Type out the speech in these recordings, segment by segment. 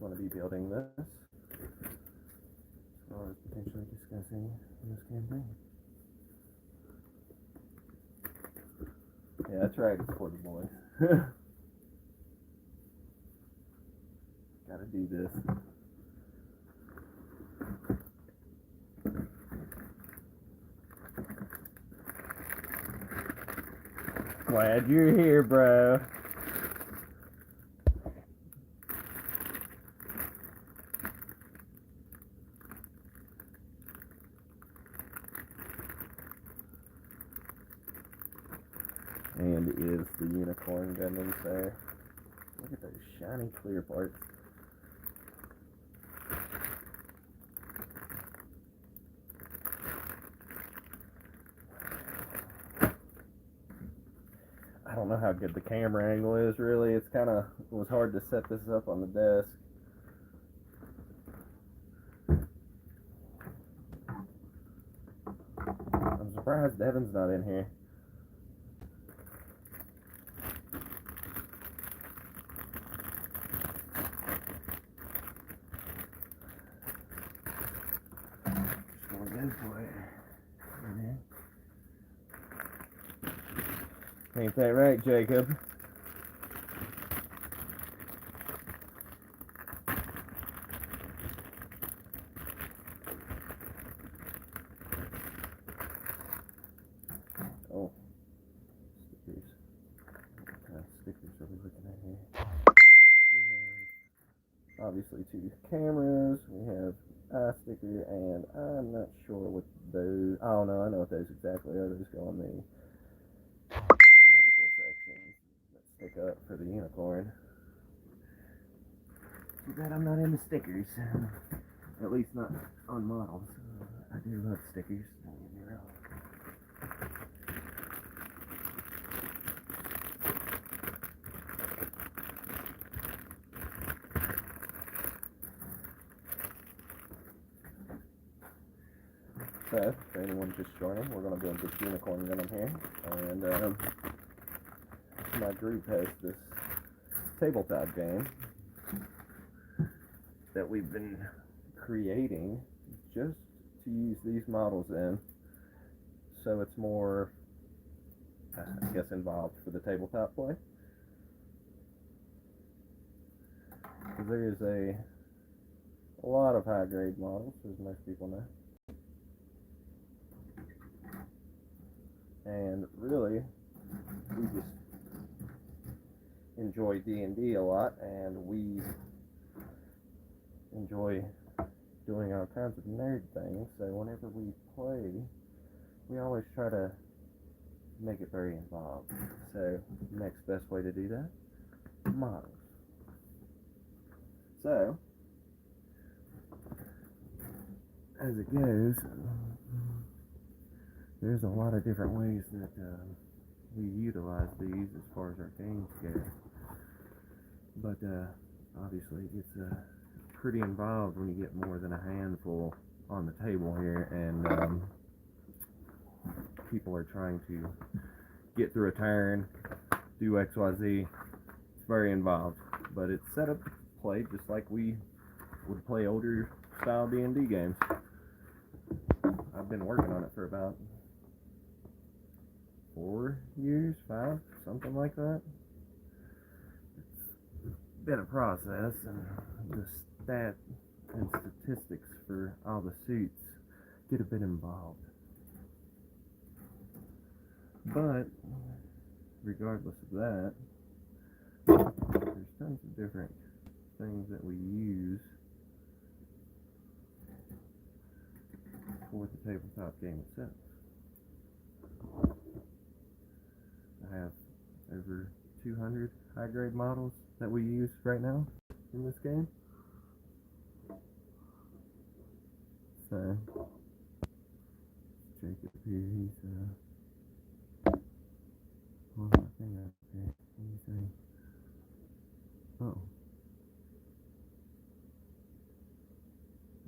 going to be building this, as well as potentially discussing this campaign. Yeah, that's right, it's for the boys. Gotta do this. Glad you're here, bro. And is the unicorn gun there? Look at those shiny clear parts. I don't know how good the camera angle is, really. It was hard to set this up on the desk. I'm surprised Devin's not in here. Ain't that right, Jacob? Oh, stickers. What kind of stickers are we looking at here? We have obviously 2 cameras. We have eye sticker, and I'm not sure what those. Oh no, I know what those exactly are. Those go on the clavicle sections that stick up for the unicorn. Too bad I'm not into stickers. At least not on models. I do love stickers. Don't get me wrong. So, for anyone just joining, we're going to build this unicorn gun in here, and my group has this tabletop game that we've been creating just to use these models in, so it's more, I guess, involved for the tabletop play. There is a lot of high-grade models, as most people know. And really, we just enjoy D&D a lot, and we enjoy doing all kinds of nerd things, so whenever we play, we always try to make it very involved. So, next best way to do that, models. So, as it goes, there's a lot of different ways that we utilize these as far as our games go. But obviously it gets pretty involved when you get more than a handful on the table here, and people are trying to get through a turn, do XYZ. It's very involved, but it's set up to play just like we would play older style D&D games. I've been working on it for about 4 years, 5, something like that. It's been a process, and the stat and statistics for all the suits get a bit involved. But regardless of that, there's tons of different things that we use for the tabletop game itself. I have over 200 high-grade models that we use right now in this game. So, Jacob here, he's on my thing up here. He's oh.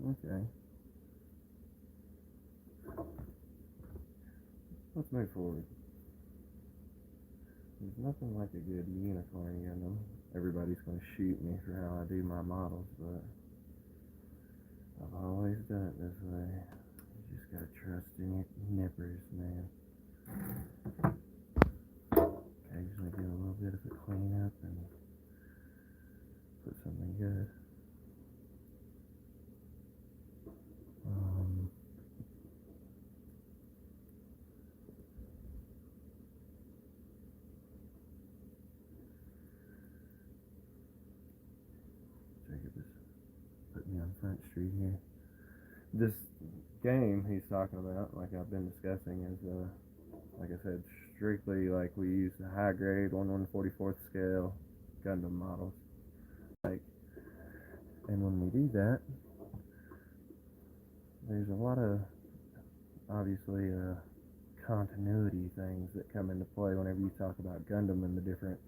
Okay. Let's move forward. There's nothing like a good unicorn gun everybody's going to shoot me for how I do my models, but I've always done it this way. You just gotta trust in your nippers, man. Occasionally do a little bit of a cleanup and put something good. Jacob is putting me on Front Street here. This game he's talking about, like I've been discussing, is like I said, strictly like we use the high grade 1/144th scale Gundam models. Like, and when we do that, there's a lot of obviously continuity things that come into play whenever you talk about Gundam and the different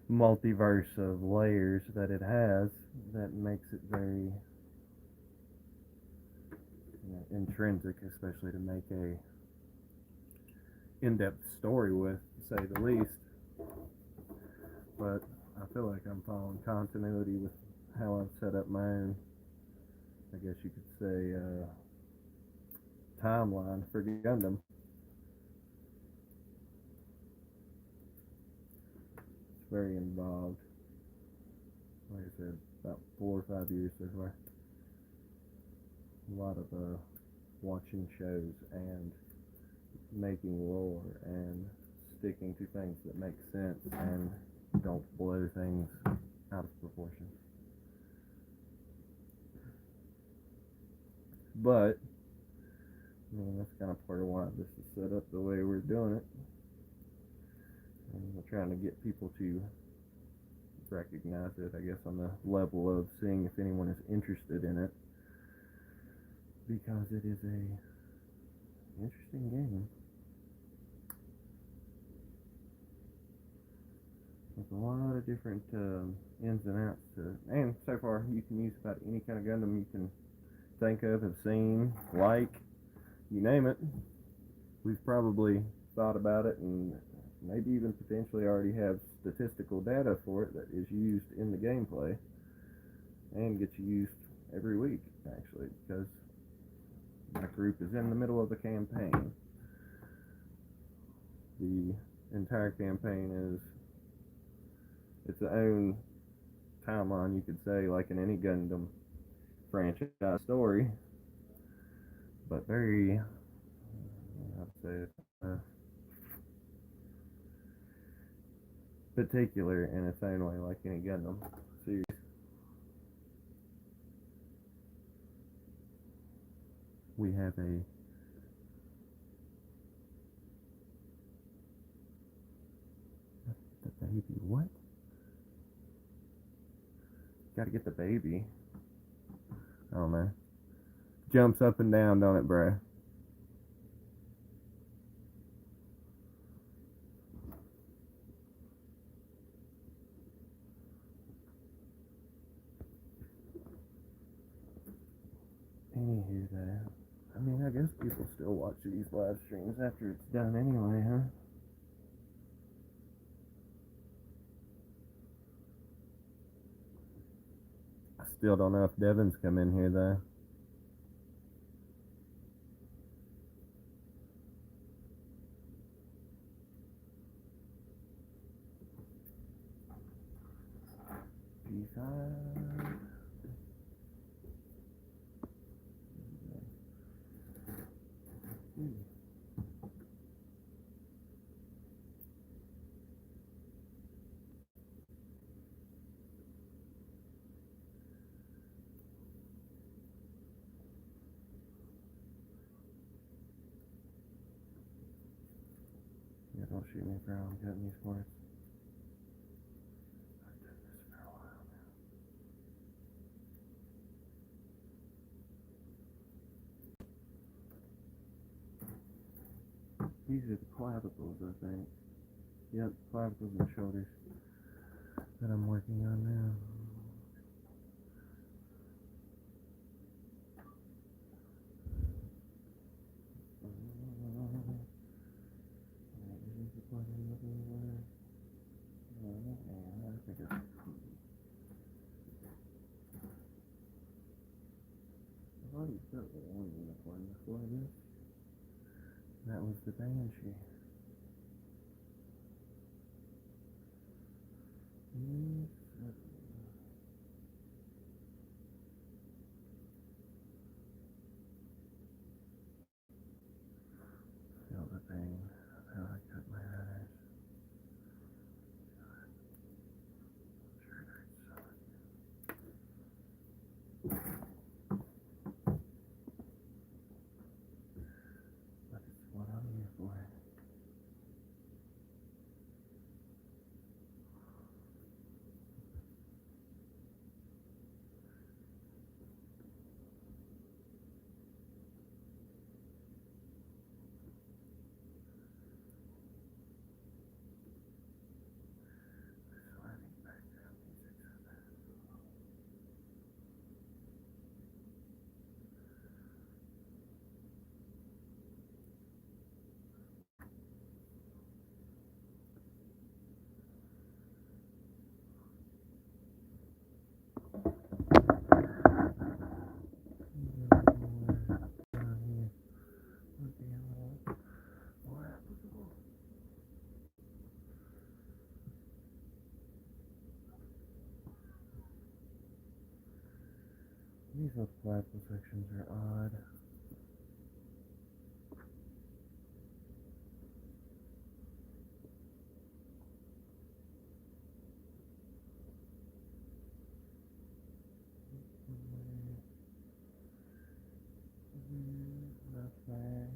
multiverse of layers that it has that makes it very intrinsic, especially to make a in-depth story with, to say the least. But I feel like I'm following continuity with how I've set up my own, I guess you could say, timeline for Gundam. It's very involved. Like I said, about 4 or 5 years so far. A lot of watching shows and making lore and sticking to things that make sense and don't blow things out of proportion. But I mean, that's kind of part of why this is set up the way we're doing it. And we're trying to get people to recognize it, I guess, on the level of seeing if anyone is interested in it. Because it is a interesting game. With a lot of different ins and outs to it. And so far, you can use about any kind of Gundam you can think of, have seen, like, you name it. We've probably thought about it and maybe even potentially already have statistical data for it that is used in the gameplay and gets used every week, actually, because my group is in the middle of the campaign. The entire campaign is its own timeline, you could say, like in any Gundam franchise story, but very, I'd say, particular in its own way, like any Gundam series. We have the baby. What? Gotta get the baby. I don't know. Jumps up and down, don't it, bro? Anywho, that. I mean, I guess people still watch these live streams after it's done anyway, huh? I still don't know if Devin's come in here, though. P5. Yeah, don't shoot me for how I'm cutting these parts. I've done this for a while now. These are the clavicles, I think. Yep, clavicles and shoulders that I'm working on now. think it's... I've already built one unicorn before this. That was the Banshee. Feel the pain of how I cut my eyes. Sure it hurts so much. But it's what I'm here for. These little flagpole sections are odd. Nothing.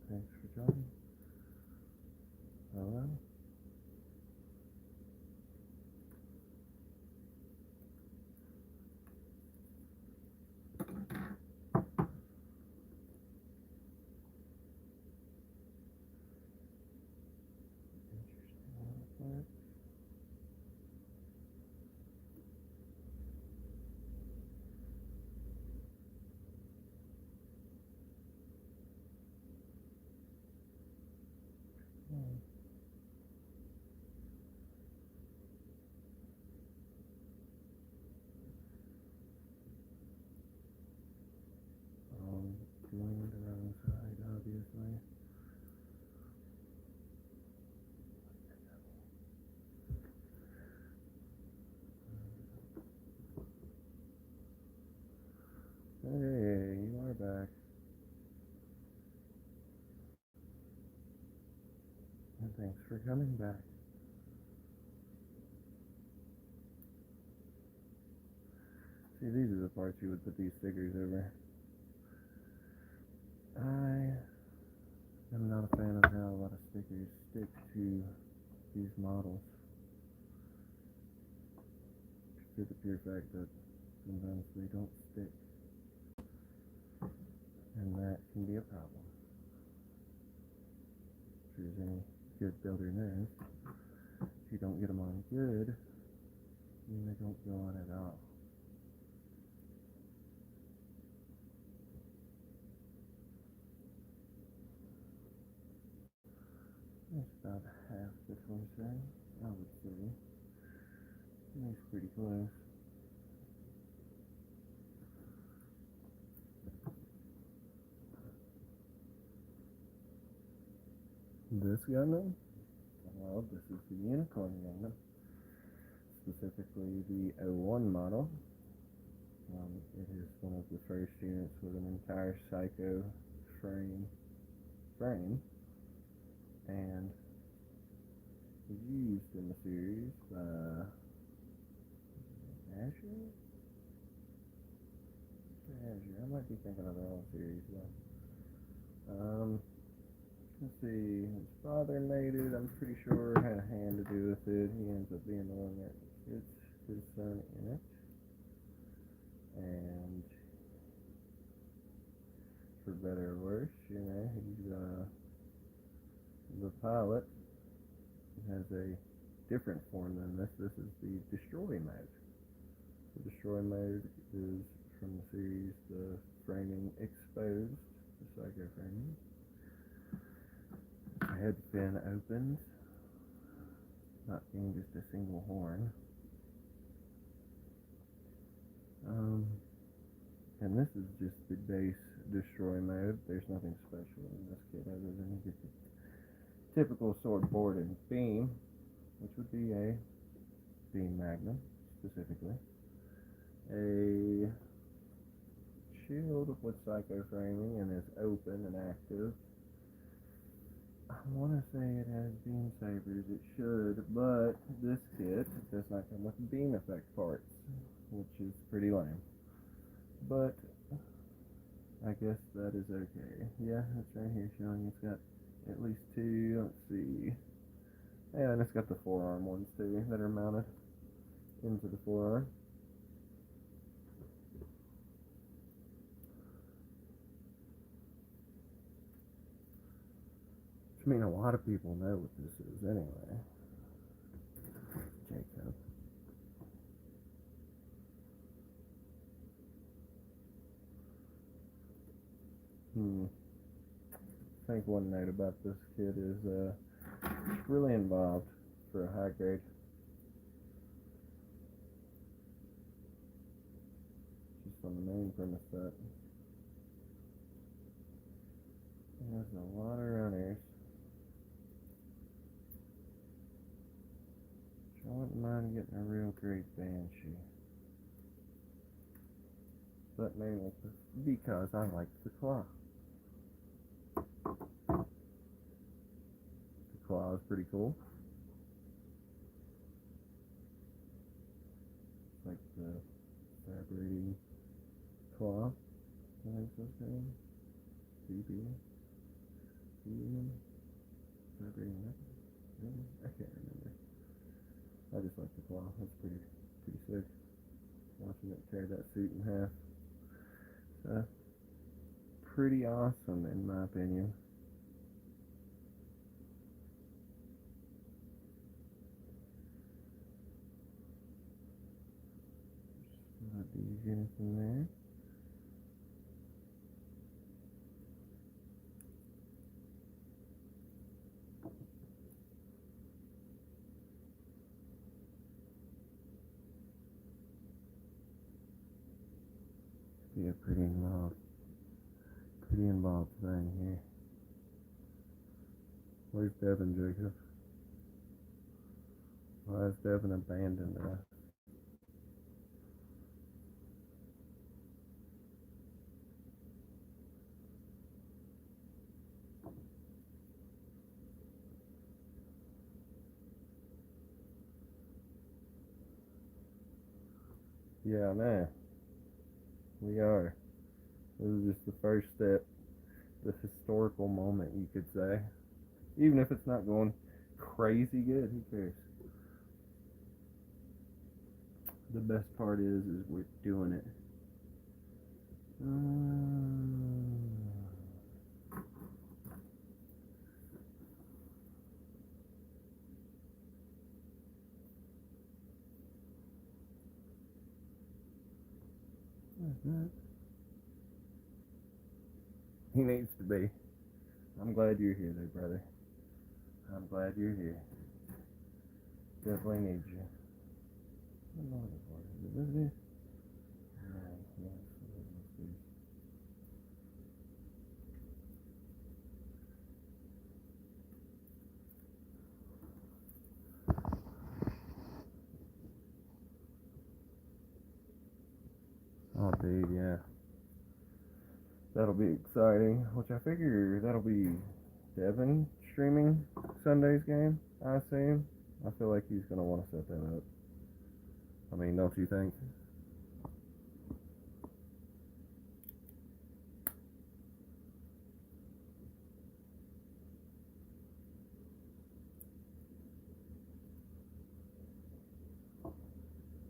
Thanks for joining. Hello. Doing the wrong side, obviously. Hey, you are back. And thanks for coming back. See, these are the parts you would put these stickers over. I am not a fan of how a lot of stickers stick to these models. For the pure fact that sometimes they don't stick. And that can be a problem. If there's any good builder knows, if you don't get them on good, then they don't go on at all. That's about half the torso, I would say. That's pretty close. This Gundam? Well, this is the Unicorn Gundam. Specifically the O1 model. It is one of the first units with an entire Psycho frame frame, and was used in the series by Azure? I might be thinking of the wrong series though. Let's see. His father made it. I'm pretty sure had a hand to do with it. He ends up being the one that gets his son in it. And for better or worse, he's the pilot. Has a different form than this. This is the destroy mode. The destroy mode is from the series The Framing Exposed, the Psycho Framing. Head fin opens, not being just a single horn. And this is just the base destroy mode. There's nothing special in this kit other than you get the typical sword, board, and beam, which would be a beam magnum specifically. A shield with psycho framing and is open and active. I want to say it has beam sabers, it should, but this kit does not come with beam effect parts, which is pretty lame. But I guess that is okay. Yeah, it's right here showing it's got at least two, let's see. Yeah, and it's got the forearm ones too that are mounted into the forearm. I mean, a lot of people know what this is anyway. Jacob. I think one note about this kit is it's really involved for a high grade. Just on the main premise that there's a lot of runners. I wouldn't mind getting a real great Banshee. But mainly because I like the claw. The claw is pretty cool. It's like the vibrating claw. I think so. BB. Vibrating weapon. I can't remember. I just like the claw. That's pretty sick. Watching it tear that suit in half. Pretty awesome in my opinion. Not these units in there. Be a pretty involved thing here. Where's Devin, Jacob? Why has Devin abandoned us? Yeah, man. We are. This is just the first step. The historical moment, you could say. Even if it's not going crazy good, who cares? The best part is we're doing it. He needs to be. I'm glad you're here there, brother. I'm glad you're here. Definitely need you. Is this it? Oh, dude, yeah. That'll be exciting, which I figure that'll be Devin streaming Sunday's game, I assume. I feel like he's going to want to set that up. I mean, don't you think?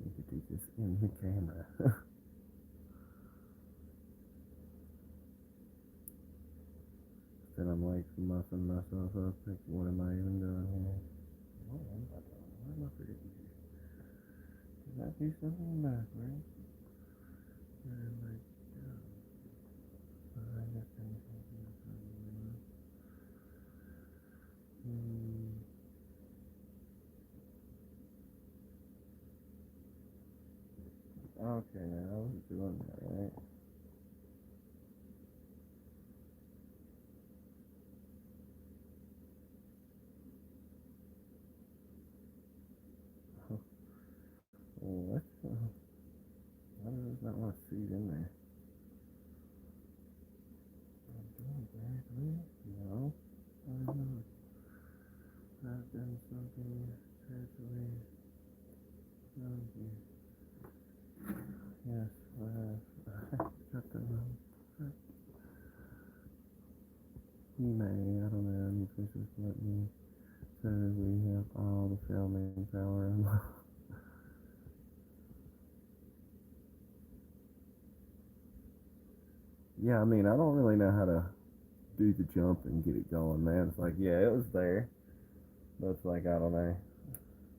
You could do this in the camera. Then I'm like muffing myself up. Like, what am I even doing here? What am I doing? Why am I forgetting you? Did I do something backwards? Where am I going? I just didn't think of something. Okay, now I was doing that, right? What? Why does not want to see it in there? I'm doing correctly? No. I'm not. I've done something terribly wrong. Yes, I got the wrong. You may, I don't know, you can just let me, so we have all the filming power. Yeah, I mean, I don't really know how to do the jump and get it going, man. It's like, yeah, it was there, but it's like, I don't know.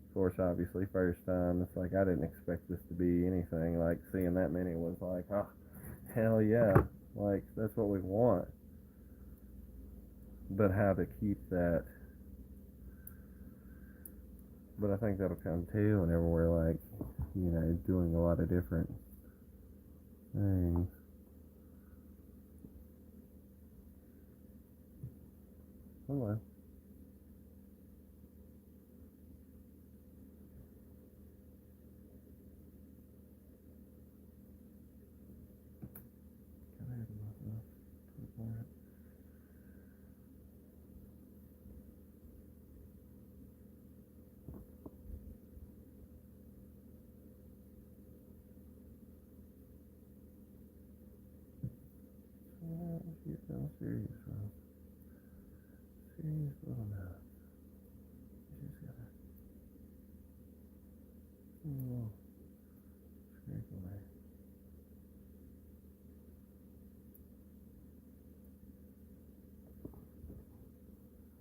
Of course, obviously, first time, it's like, I didn't expect this to be anything. Like, seeing that many was like, oh, hell yeah. Like, that's what we want. But how to keep that, but I think that'll come too whenever we're like, you know, doing a lot of different things. Hello. Got ahead of myself. She's so serious, bro. Serious little mouth. You just gotta, oh, scrape away.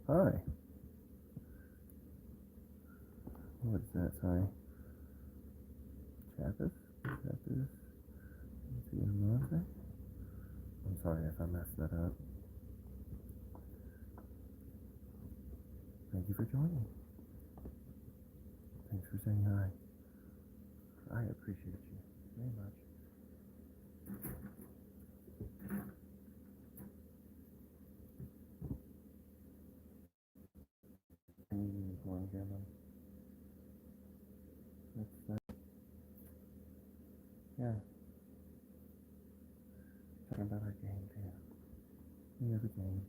Hi. What does that say? Chappus? Chappus? I'm sorry if I messed that up. Thank you for joining. Thanks for saying hi. I appreciate you very much. Unicorn camera. That's that. Yeah. Talking about our game too. We have a game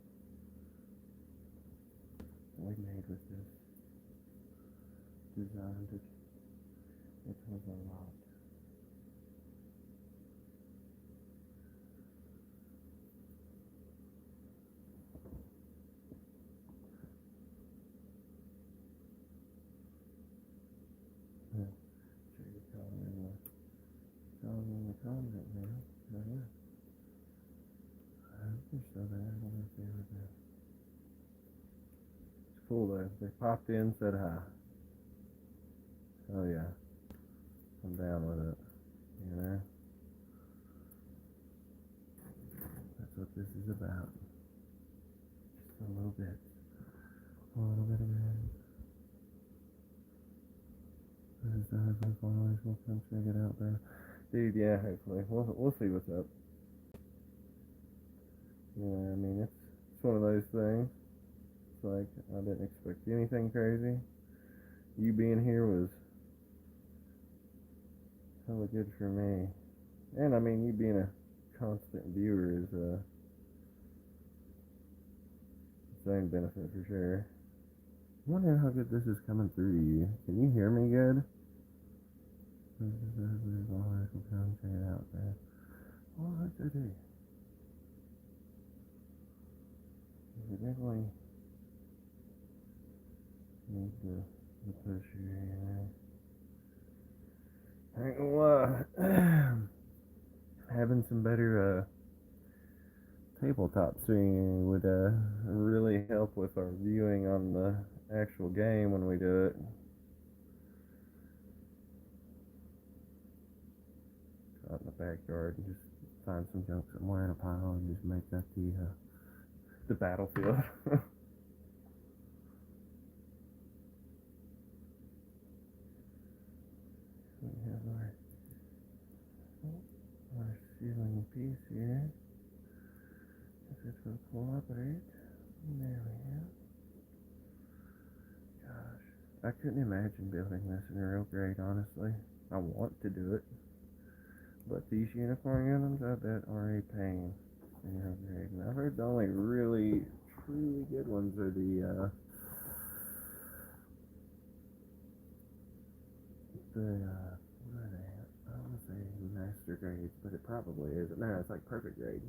that we made with this designed it. It was a lot. Yeah. Sure you calling in the comment now. Oh yeah. I hope they're still there. I don't know if they were there. It's cool though. They popped in, said hi. Oh yeah. I'm down with it. You know? That's what this is about. Just a little bit. A little bit of it. This is the husband followers. We'll come check it out, bro. Dude, yeah, hopefully. We'll see what's up. Yeah, I mean, it's one of those things. It's like, I didn't expect anything crazy. You being here was hella good for me. And I mean, you being a constant viewer is, it's insane benefit for sure. I wonder how good this is coming through to you. Can you hear me good? Out there. Oh, that's it. You definitely need to push here. I ain't gonna lie. Having some better tabletop swinging would really help with our viewing on the actual game when we do it. Out in the backyard and just find some junk somewhere in a pile and just make that the battlefield. We have our ceiling piece here. If this will cooperate. There we go. Gosh, I couldn't imagine building this in a real grade, honestly. I want to do it. But these unicorn items, I bet, are a pain in real grade. And I've heard the only really, truly good ones are the what are they? I don't want to say master grades, but it probably isn't. No, it's like perfect grade.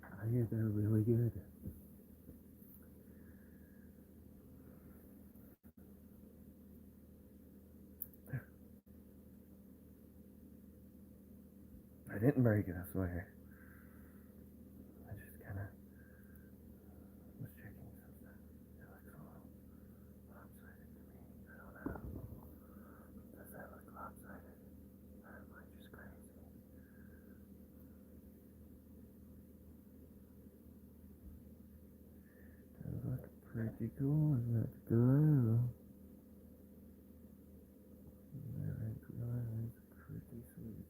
I hear they're really good. I didn't break it, I swear. I just kind of was checking some stuff. It looks a little lopsided to me. I don't know. Does that look lopsided? Or am I just crazy? Does look pretty cool. Is that glue? That glue is pretty sweet.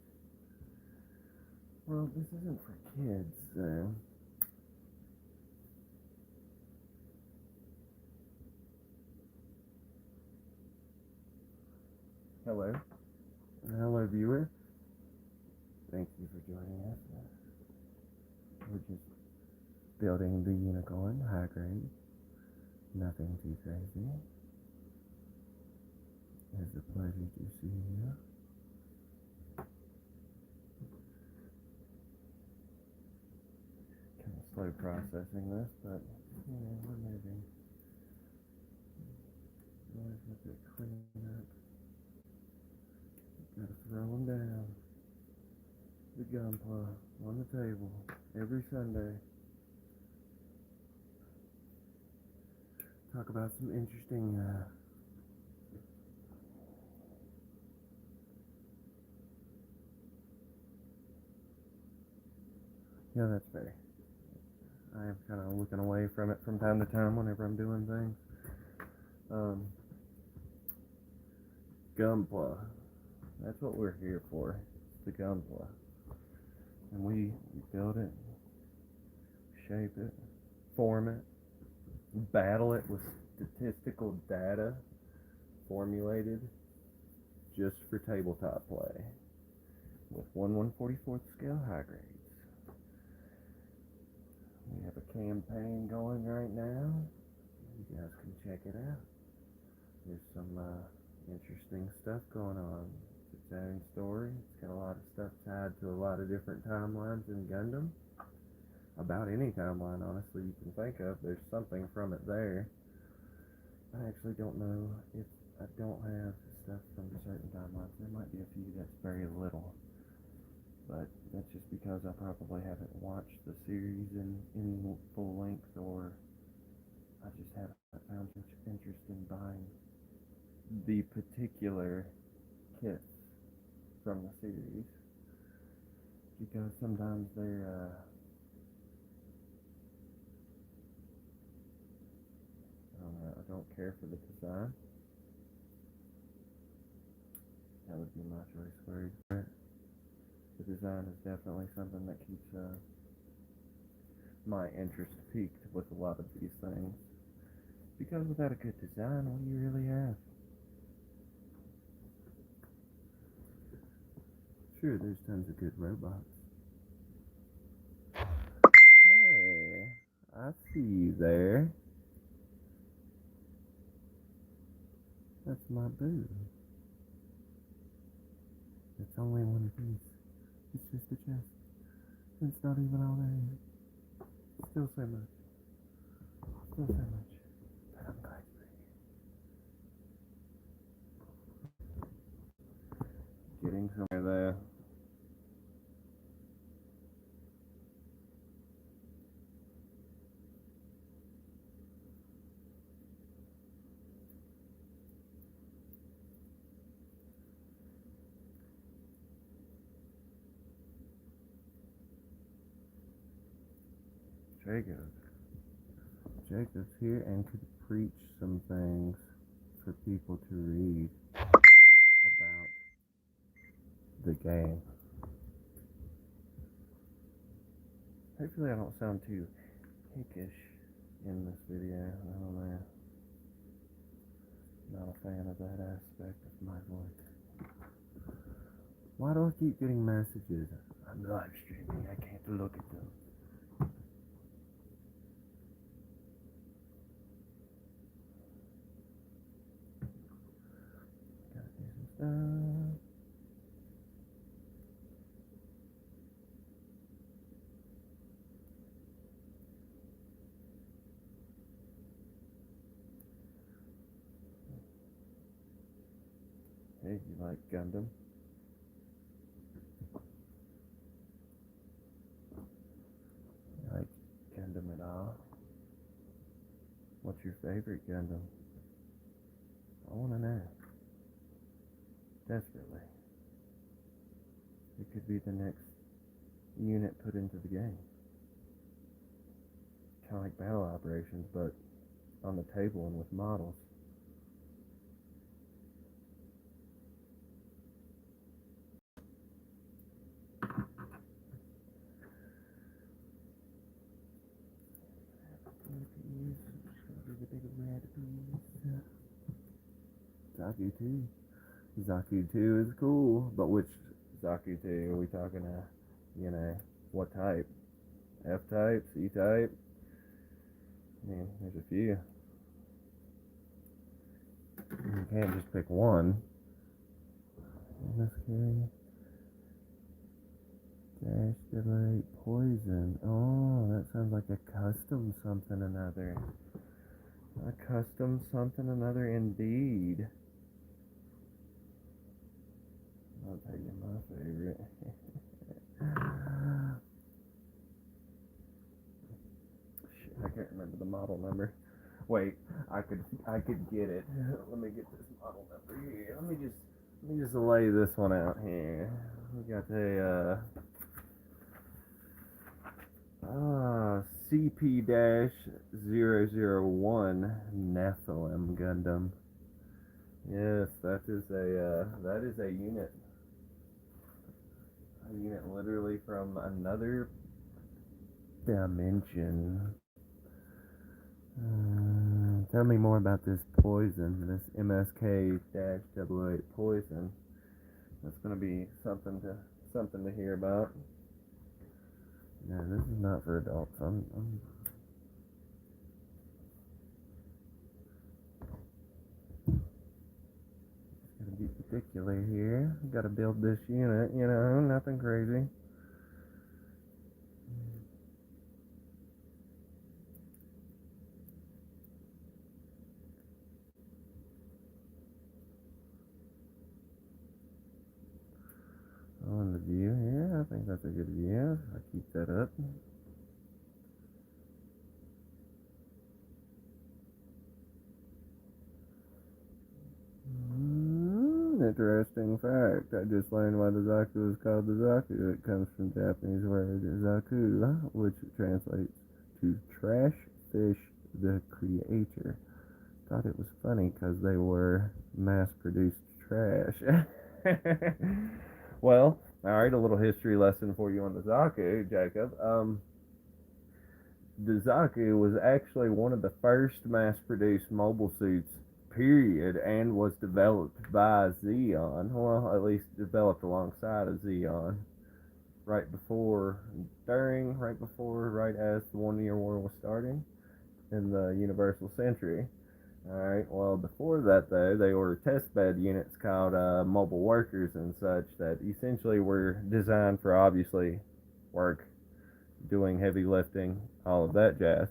Well, this isn't for kids, so. Hello. Hello, viewer. Thank you for joining us. We're just building the unicorn, high grade. Nothing too crazy. It's a pleasure to see you. Kind of slow processing this, but we're moving. Always with it cleaning up. Gotta throw them down. The gunpla on the table every Sunday. Talk about some interesting yeah, that's fair. I am kind of looking away from it from time to time whenever I'm doing things. Gunpla. That's what we're here for. It's the gunpla. And we build it, shape it, form it, battle it with statistical data formulated just for tabletop play with 1/144th scale high grades. We have a campaign going right now. You guys can check it out. There's some interesting stuff going on. It's its own story. It's got a lot of stuff tied to a lot of different timelines in Gundam. About any timeline, honestly, you can think of. There's something from it there. I actually don't know if I don't have stuff from certain timelines. There might be a few that's very little. But that's just because I probably haven't watched the series in full length, or I just haven't found much interest in buying the particular kits from the series, because sometimes they're I don't care for the design. That would be my choice word. The design is definitely something that keeps my interest peaked with a lot of these things, because without a good design, what do you really have? Sure, there's tons of good robots. see you there. That's my boo. It's only one piece. It's just a chest. It's not even all there. Still so much. Still so much. But I'm glad you're here. Getting somewhere there. Jacob's here and could preach some things for people to read about the game. Hopefully I don't sound too hickish in this video. I don't know. Not a fan of that aspect of my voice. Why do I keep getting messages? I'm live streaming, I can't look at them. Gotta do some stuff. Hey, you like Gundam? You like Gundam at all? What's your favorite Gundam? I want to know. Desperately. It could be the next unit put into the game. Kind of like battle operations, but on the table and with models. Zaku 2. Zaku 2 is cool, but which Zaku 2? Are we talking, what type? F-type? C-type? I mean, there's a few. You can't just pick one. MSK. Dash delay poison. Oh, that sounds like a custom something another. A custom something another indeed. I'll tell you my favorite. Shit, I can't remember the model number. Wait, I could get it. Let me get this model number here. Let me just lay this one out here. We got a CP-001 Nephilim Gundam. Yes, that is a unit. A unit literally from another dimension. Tell me more about this poison, this MSK-008 poison. That's gonna be something to hear about. No, this is not for adults. I'm just gotta be particular here. Gotta build this unit, nothing crazy. On the view here, I think that's a good view. I'll keep that up. Interesting fact. I just learned why the Zaku is called the Zaku. It comes from Japanese word Zaku, which translates to trash fish the creator. Thought it was funny because they were mass-produced trash. Well, alright, a little history lesson for you on the Zaku, Jacob. The Zaku was actually one of the first mass-produced mobile suits, period, and was developed by Zeon. Well, at least developed alongside of Zeon. Right as the 1 Year War was starting. in the Universal Century. Alright, well, before that, though, they were test bed units called mobile workers and such that essentially were designed for obviously work, doing heavy lifting, all of that jazz.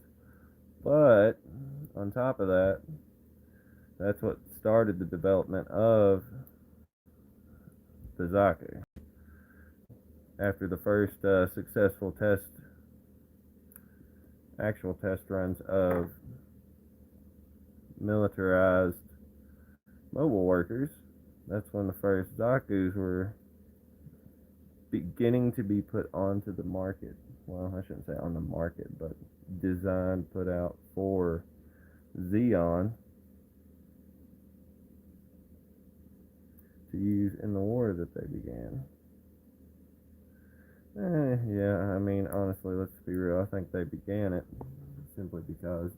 But on top of that, that's what started the development of the Zaku. After the first successful actual test runs of militarized mobile workers, that's when the first Zaku's were beginning to be put onto the market. Well, I shouldn't say on the market, but designed, put out for Xeon to use in the war that they began. Yeah, I mean, honestly, let's be real. I think they began it simply because,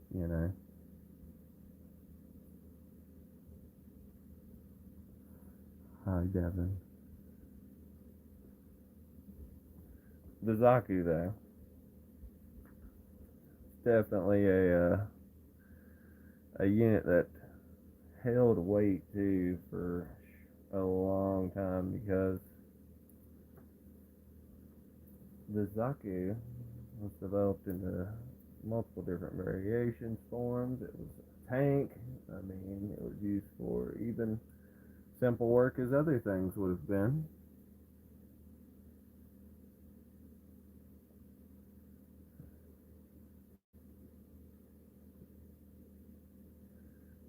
hi, Devin. The Zaku, though, definitely a unit that held weight too for a long time because the Zaku was developed into multiple different variations, forms. It was a tank. I mean, it was used for even simple work as other things would have been.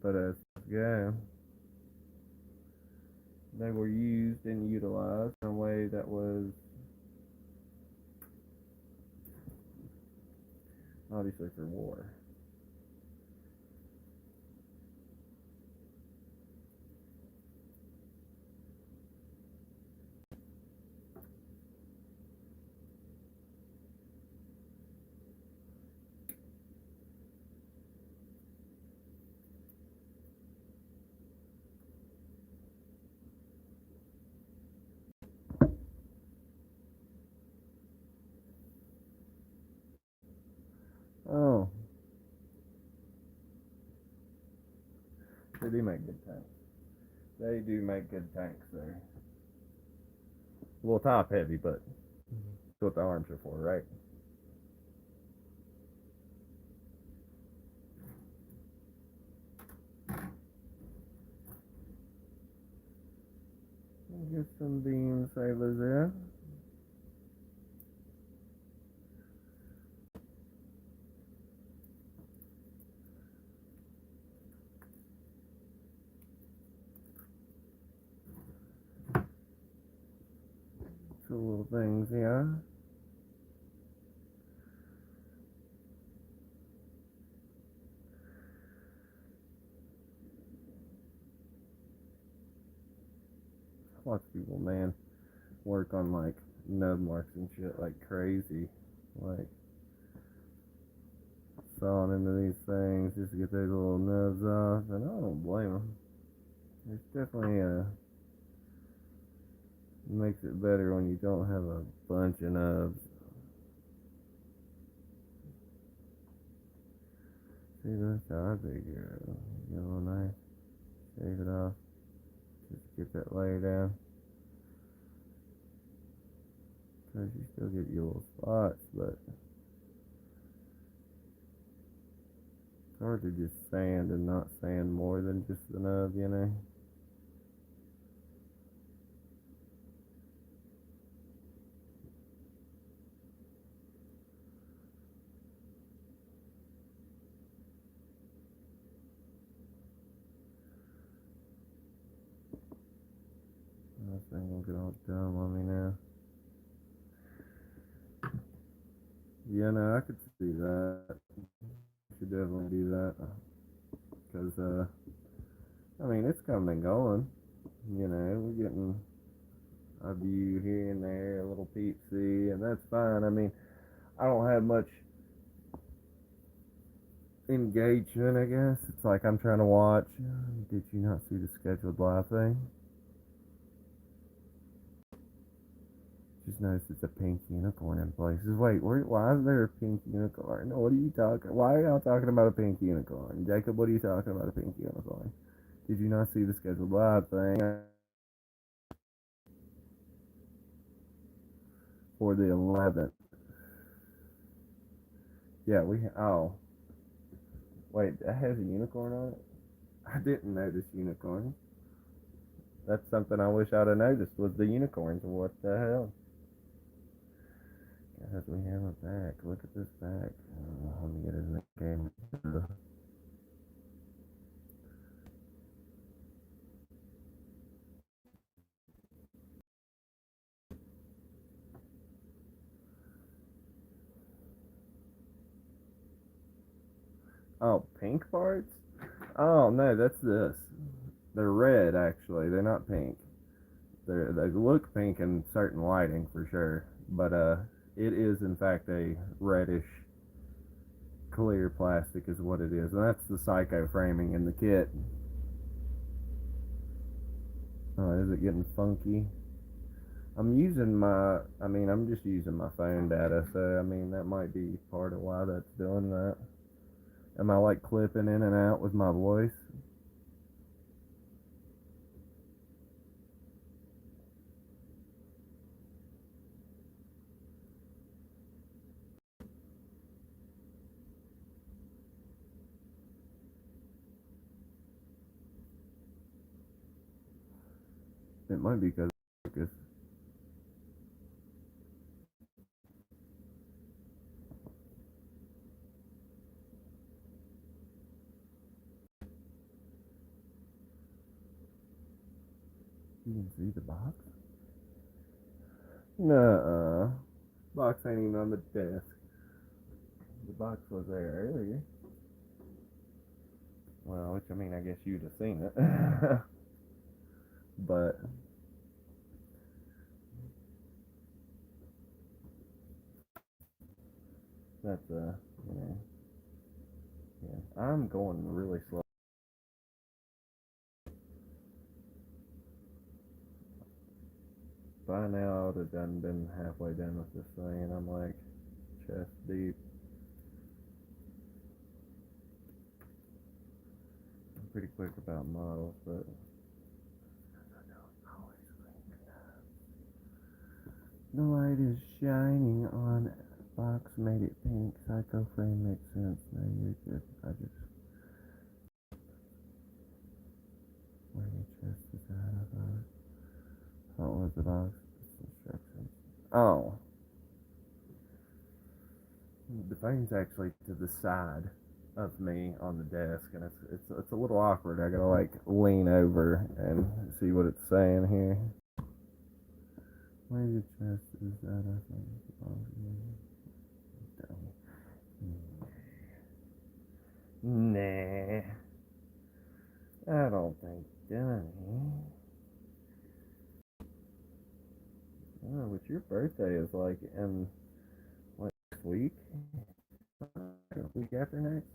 But as yeah, they were used and utilized in a way that was obviously for war. Oh, they do make good tanks. They do make good tanks there. A little top heavy, but that's what the arms are for, right? Get some beam sailors there. Two little things here. Watch people, man, work on like nub marks and shit like crazy. Like sawing into these things just to get those little nubs off, and I don't blame them. It's definitely makes it better when you don't have a bunch of nubs. See, that's how I figure it. Get a little knife, shave it off, just get that layer down. Because you still get your little spots, but it's hard to just sand and not sand more than just the nub. This thing will get all dumb on me now. Yeah, no, I could see that. Should definitely do that. Because, I mean, it's coming and going. We're getting a view here and there, a little peep see, and that's fine. I mean, I don't have much engagement, I guess. It's like I'm trying to watch. Did you not see the scheduled live thing? just noticed it's a pink unicorn in places. Wait, why is there a pink unicorn? What are you talking? Why are y'all talking about a pink unicorn? Jacob, what are you talking about a pink unicorn? Did you not see the scheduled live thing for the 11th? Yeah, oh, wait, that has a unicorn on it? I didn't notice unicorns. That's something I wish I'd have noticed was the unicorns. What the hell? Guys, we have a back. Look at this back. Let me get his name. Oh, pink parts? Oh no, that's this. They're red actually. They're not pink. They look pink in certain lighting for sure, but it is in fact a reddish clear plastic is what it is, and that's the Psycho framing in the kit. Oh, is it getting funky? I'm just using my phone data, so I mean that might be part of why that's doing that. Am I like clipping in and out with my voice? It might be because you can see the box. Nuh-uh. Box ain't even on the desk. The box was there earlier. Well, which I mean, I guess you'd have seen it. But that's yeah, yeah. I'm going really slow. By now, I would have been halfway done with this thing, and I'm like chest deep. I'm pretty quick about models, but the light is shining on box, made it pink. Psycho frame makes sense. No, you're good. I just where your chest is out of box. What was the box? Instructions. Oh, the phone's actually to the side of me on the desk, and it's a little awkward. I gotta like lean over and see what it's saying here. Where your chest is at? I think. Nah, I don't think Johnny. Oh, what your birthday is like in what next week? Week after next?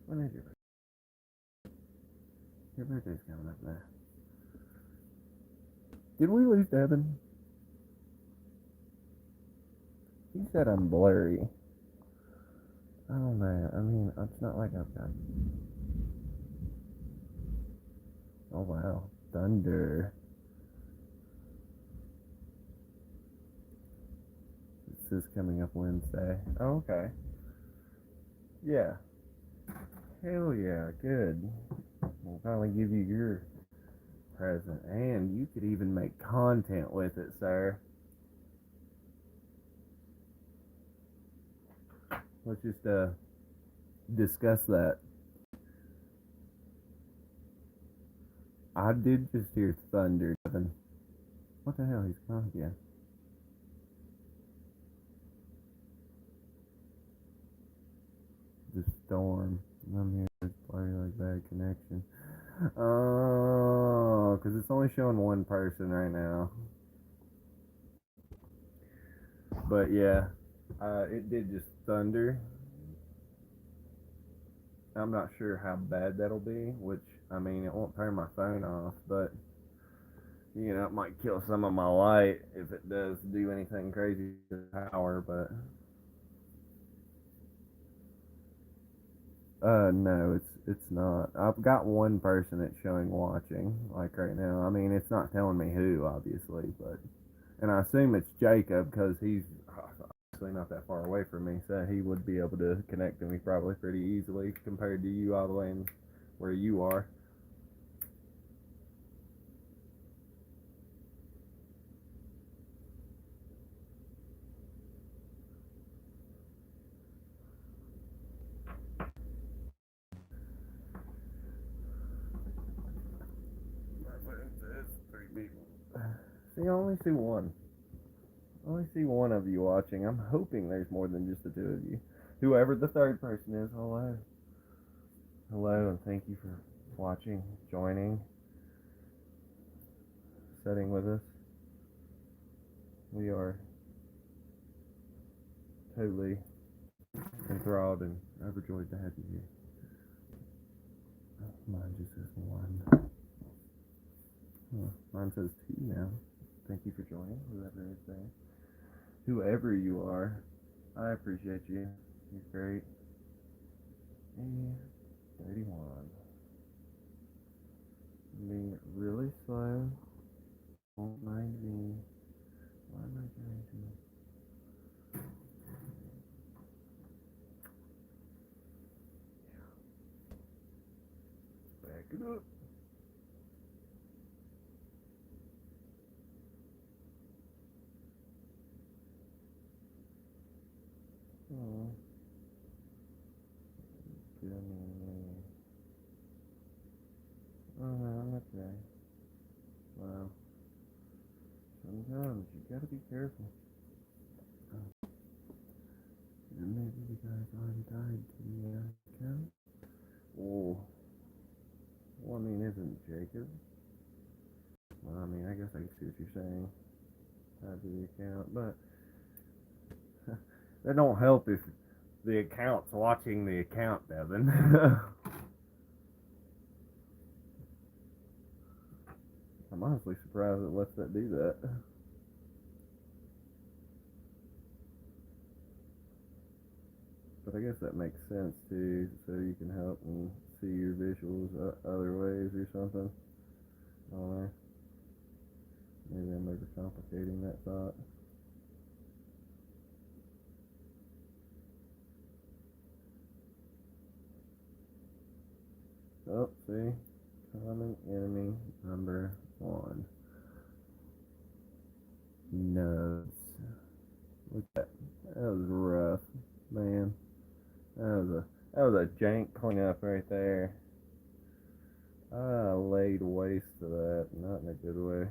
When is your birthday? Your birthday's coming up now. Did we lose Devin? He said I'm blurry. I don't know. I mean, it's not like I've got. Oh wow, thunder. This is coming up Wednesday. Oh, okay. Yeah. Hell yeah, good. We'll finally give you your present, and you could even make content with it, sir. Let's just discuss that. I did just hear thunder, Devin. What the hell? He's gone again. The storm. I'm here. It's probably like bad connection. Oh, because it's only showing one person right now. But yeah, it did just thunder. I'm not sure how bad that'll be, which, I mean, it won't turn my phone off, but You know, it might kill some of my light if it does do anything crazy to the power, but no, it's not. I've got one person that's showing watching, like right now. I mean, it's not telling me who, obviously, but and I assume it's Jacob because he's obviously not that far away from me, so he would be able to connect to me probably pretty easily compared to you all the way in where you are. Three people. See, I only see one. I only see one of you watching. I'm hoping there's more than just the two of you. Whoever the third person is, hello. Hello, and thank you for watching, joining, sitting with us. We are totally enthralled and overjoyed to have you here. Mine just says one. Mine says two now. Thank you for joining, whoever is there. Whoever you are, I appreciate you. You're great. And 31. I'm being really slow. Don't mind me. Why am I trying to? Back it up. Oh, goodness. Oh, no, okay. Wow. Sometimes you gotta be careful. Oh, maybe you guys already died to the account? Oh, well, I mean, isn't Jacob? Well, I mean, I guess I can see what you're saying. Tied to the account, but that don't help if the account's watching the account, Devin. I'm honestly surprised it lets that do that. But I guess that makes sense too, so you can help and see your visuals other ways or something. I don't know. Maybe I'm overcomplicating that thought. Oh, see? Common enemy number one. Nodes. Look at that. That was rough, man. That was a jank cleanup right there. I laid waste to that, not in a good way.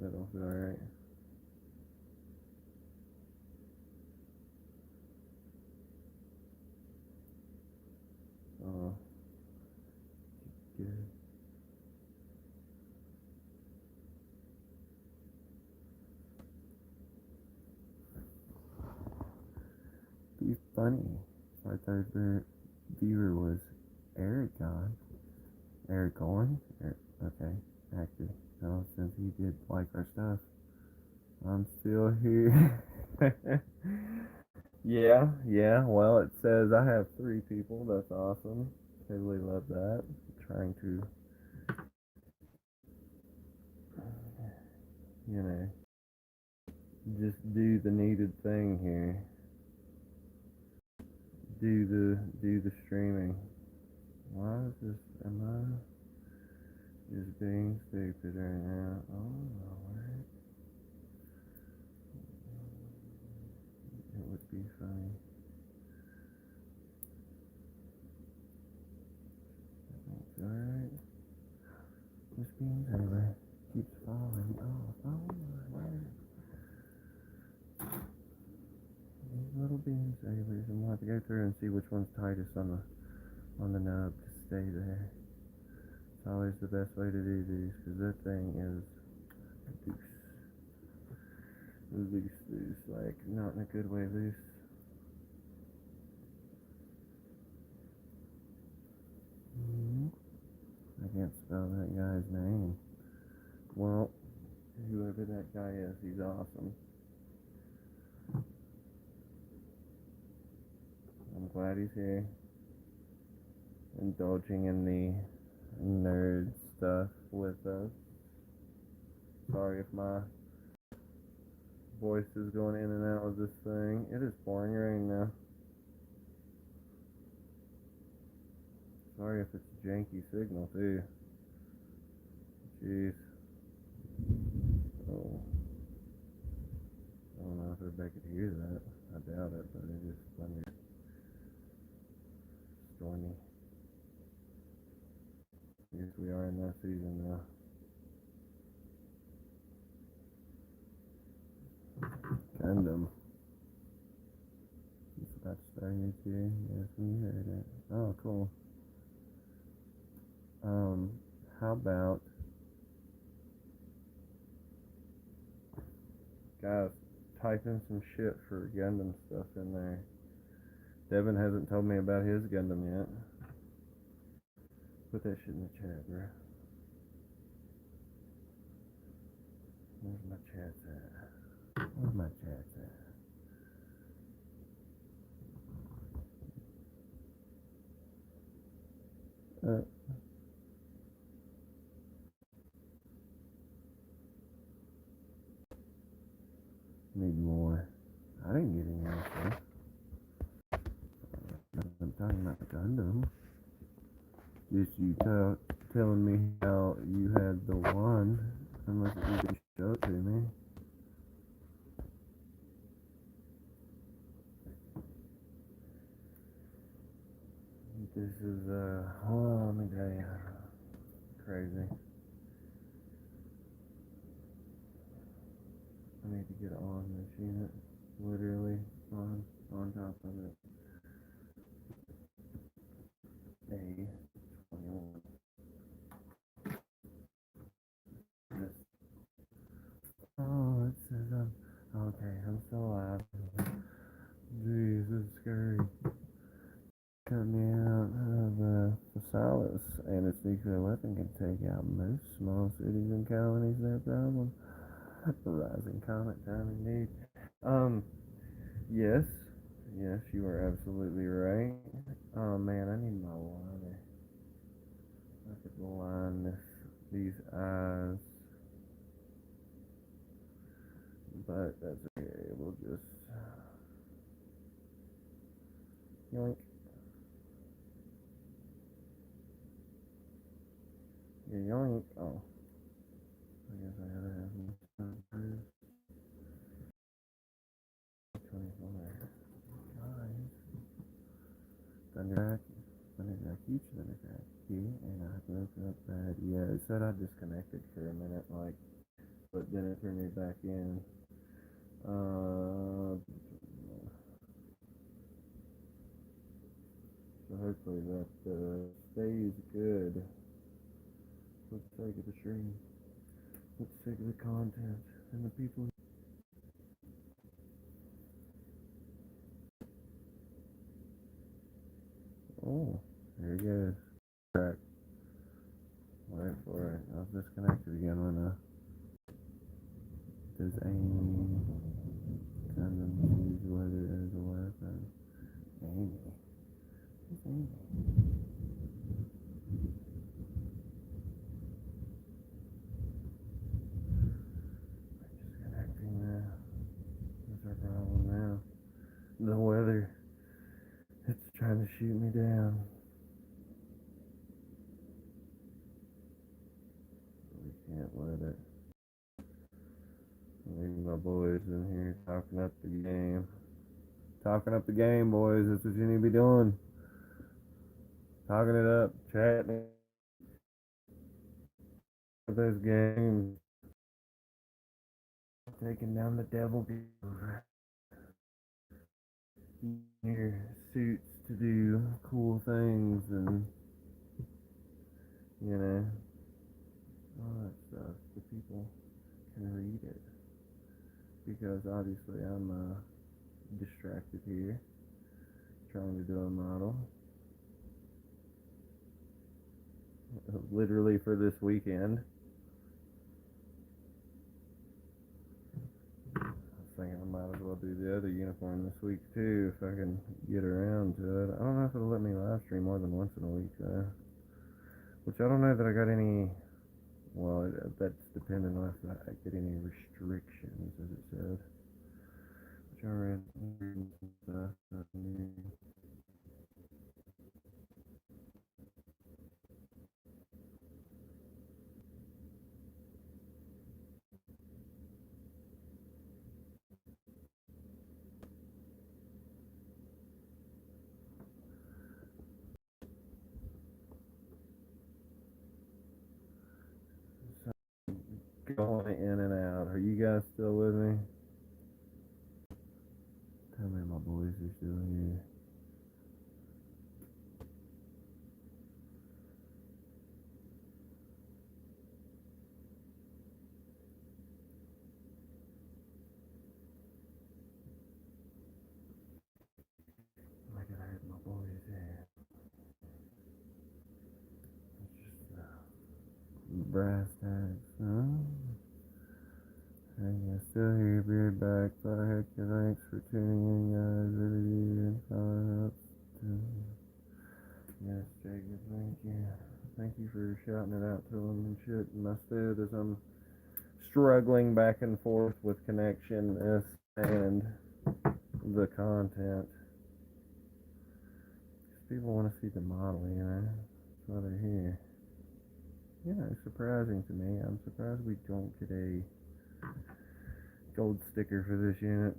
That'll be alright. Oh, good. Be funny. Our third viewer was Aragon. Aragorn? Okay, actor. Oh, since he did like our stuff, I'm still here. yeah. Well, it says I have 3 people. That's awesome. Totally love that. Trying to, you know, just do the needed thing here. Do the streaming. Why is this? Am I just being stupid right now? Oh Lord, it would be funny. It's alright. This being over keeps falling off. Oh my word. These little bean sailors. I'm gonna have to go through and see which one's tightest on the nub to stay there. It's always the best way to do these because that thing is loose, like not in a good way loose. I can't spell that guy's name. Well, whoever that guy is, he's awesome. I'm glad he's here, indulging in the nerd stuff with us. Sorry if my voice is going in and out of this thing. It is pouring rain now. Sorry if it's a janky signal too. Jeez. Oh. I don't know if everybody could hear that. I doubt it, but it is thundered. Stormy. Yes, we are in that season now. Gundam. It's about to start here too. Yes, we heard it. Oh, cool. How about guys type in some shit for Gundam stuff in there. Devin hasn't told me about his Gundam yet. Put that shit in the chat, bro. Where's my chats at? Where's my chats at? Need more. I didn't get any of this. I'm talking about Gundam. Just you telling me how you had the one, unless you can show it to me. This is, let me tell you, crazy. I need to get on this unit, literally on top of it. A21. Oh, it says okay, I'm still alive. Jeez, this is scary. Cut me out of Phasalis, and its nuclear weapon can take out most small cities and colonies, no problem. A rising comet time indeed. Yes, yes, you are absolutely right. Oh man, I need my liner. I could line these eyes, but that's okay. We'll just yoink. Yeah, yoink. Oh, I guess I gotta have my 24. Guys, Thundercrack, huge Thundercrack here, and I broke up that. Yeah, it said I disconnected for a minute, like, but then it turned me back in. So hopefully that stays good. For the sake of the stream, for the sake of the content, and the people. Oh, there he goes. Crack. Wait for it. I was disconnected again when does Amy Gundam use weather as a weapon? Amy. Who's Amy? Disconnecting now. What's our problem now? The weather. It's trying to shoot me down. We can't let it. Leave my boys in here talking up the game. Talking up the game, boys. That's what you need to be doing. Talking it up, chatting those games. Taking down the devil your suits to do cool things and all that stuff. The people can read it because obviously I'm distracted here trying to do a model. literally for this weekend. I was thinking I might as well do the other uniform this week too if I can get around to it. I don't know if it'll let me live stream more than once in a week though. Which I don't know that I got any. Well, that's dependent on if I get any restrictions, as it said. Which I read some stuff. Going in and out. Are you guys still with me? Tell me my boys are still here. Look at that, my boys here. It's just brass tacks, huh? Hey, you still here, beard back. Thought I had you. Thanks for tuning in, guys. Review and sign up. Yes, Jacob, thank you. Thank you for shouting it out to them and shit in my stead as I'm struggling back and forth with connection and the content. People want to see the model, you know. That's why they're here. You know, it's surprising to me. I'm surprised we don't get a gold sticker for this unit.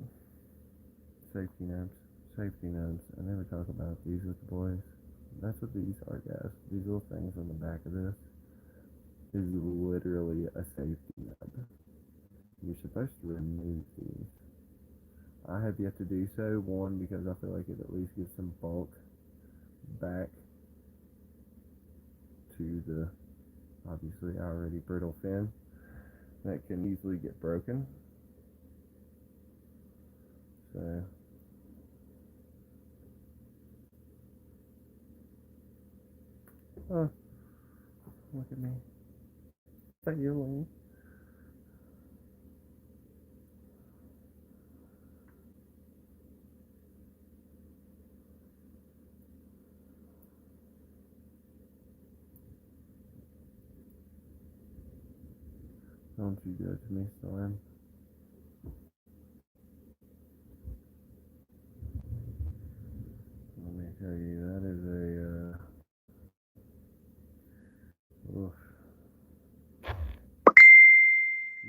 Safety notes. Safety notes. I never talk about these with the boys. That's what these are, guys. These little things on the back of this is literally a safety nut. You're supposed to remove these. I have yet to do so. One, because I feel like it at least gives some bulk back to the obviously already brittle fin that can easily get broken. So oh, look at me failing. Don't you go to me, Storm. Let me tell you, that is a oof.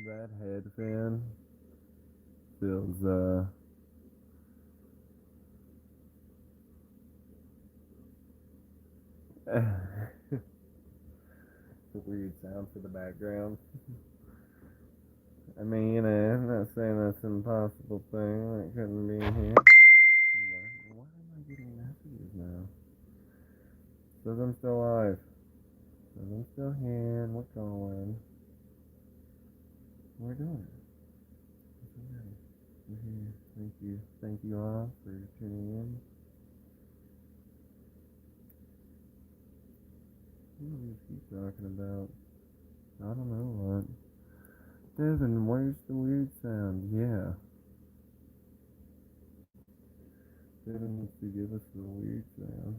That head fan feels it's a weird sound for the background. I mean, you know, I'm not saying that's an impossible thing. It couldn't be here. Why am I getting messages now? Says I'm still alive. Says I'm still here and we're going. We're doing it. It's okay. We're here. Thank you. Thank you all for tuning in. What do we keep talking about? I don't know what. Devin, where's the weird sound? Yeah. Devin needs to give us the weird sound.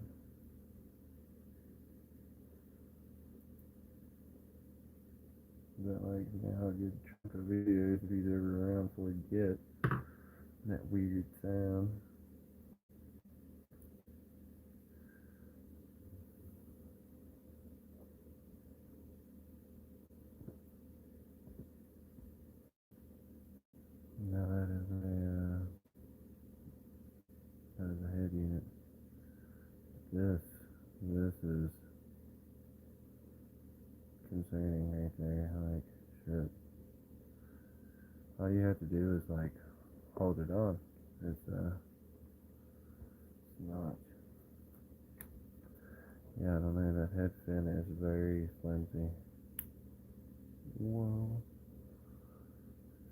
Is that like now a good chunk of videos if he's ever around for we get that weird sound? No, that is a head unit. This is concerning right there. Like, shit. All you have to do is like hold it on. It's not. Yeah, I don't know. That head fin is very flimsy. Whoa.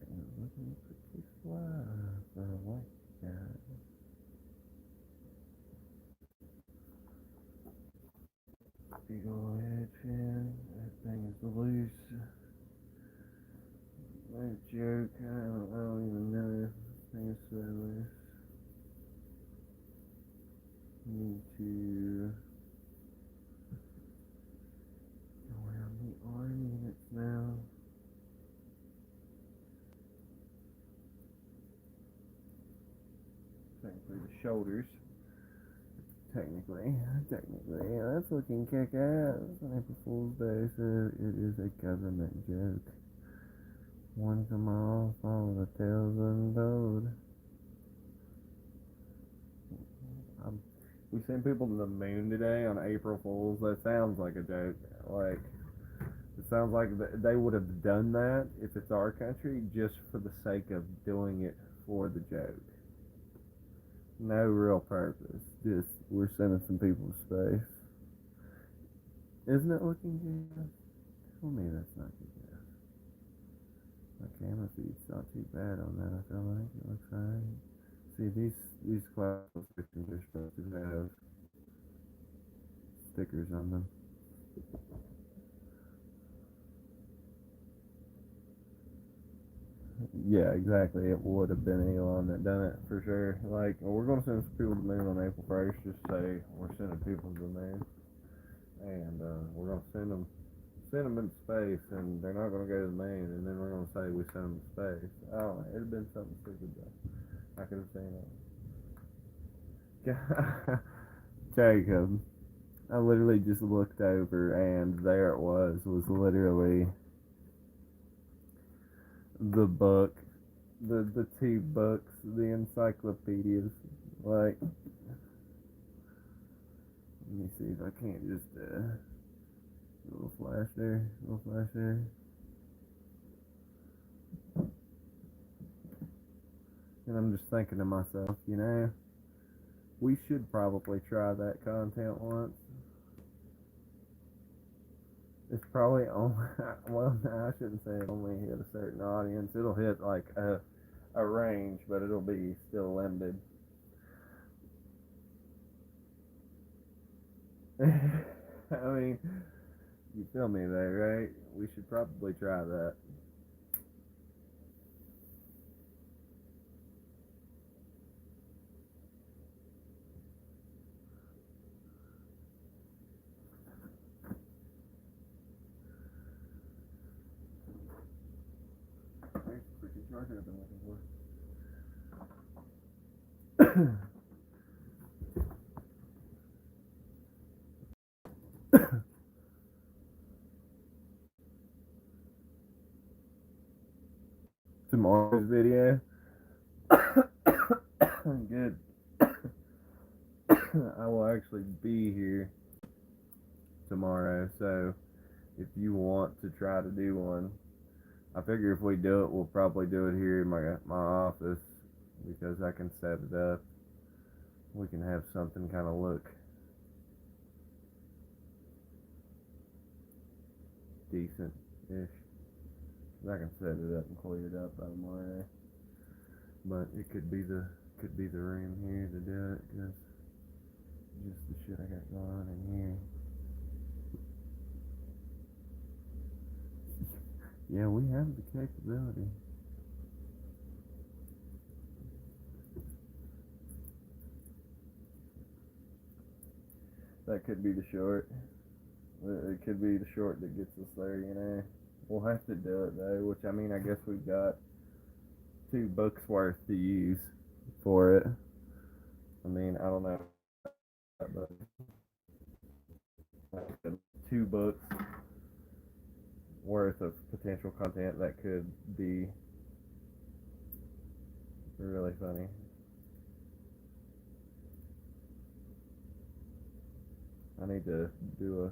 It's looking pretty flat for a white cat. Big ol' head pin. That thing is loose. That joke. I don't even know if the thing is so loose. Need to go around the arm units now. Technically the shoulders. Technically, that's looking kick-ass on April Fool's Day, so it is a government joke. Once a mile, all the tales untold. We sent people to the moon today on April Fool's. That sounds like a joke. Like, it sounds like they would have done that if it's our country just for the sake of doing it for the joke. No real purpose. Just, we're sending some people to space. Isn't it looking good? Tell me that's not good. My camera feed's not too bad on that, I feel like. It looks alright. See, these classifications are supposed to have stickers on them. Yeah, exactly. It would have been Elon that done it for sure. Like, we're gonna send some people to the moon on April 1st. Just say we're sending people to the moon, and we're gonna send them in space, and they're not gonna go to the moon, and then we're gonna say we sent them to space. I don't know. It'd have been something stupid though. I could have seen it. Jacob, I literally just looked over, and there it was literally the book, the two books, the encyclopedias. Like, let me see if I can't just a little flash there. And I'm just thinking to myself, we should probably try that content once. It's probably only, well, no, I shouldn't say it only hit a certain audience. It'll hit like a range, but it'll be still limited. I mean, you feel me there, right? We should probably try that. There's the freaking charger I've been looking for. Tomorrow's video. Good. I will actually be here tomorrow, so if you want to try to do one, I figure if we do it, we'll probably do it here in my office, because I can set it up. We can have something kind of look decent-ish. I can set it up and clear it up by tomorrow. But it could be the room here to do it, because just the shit I got going on in here. Yeah, we have the capability. That could be the short. It could be the short that gets us there, We'll have to do it though, which I mean, I guess we've got 2 books worth to use for it. I mean, I don't know, but 2 books worth of potential content that could be really funny. I need to do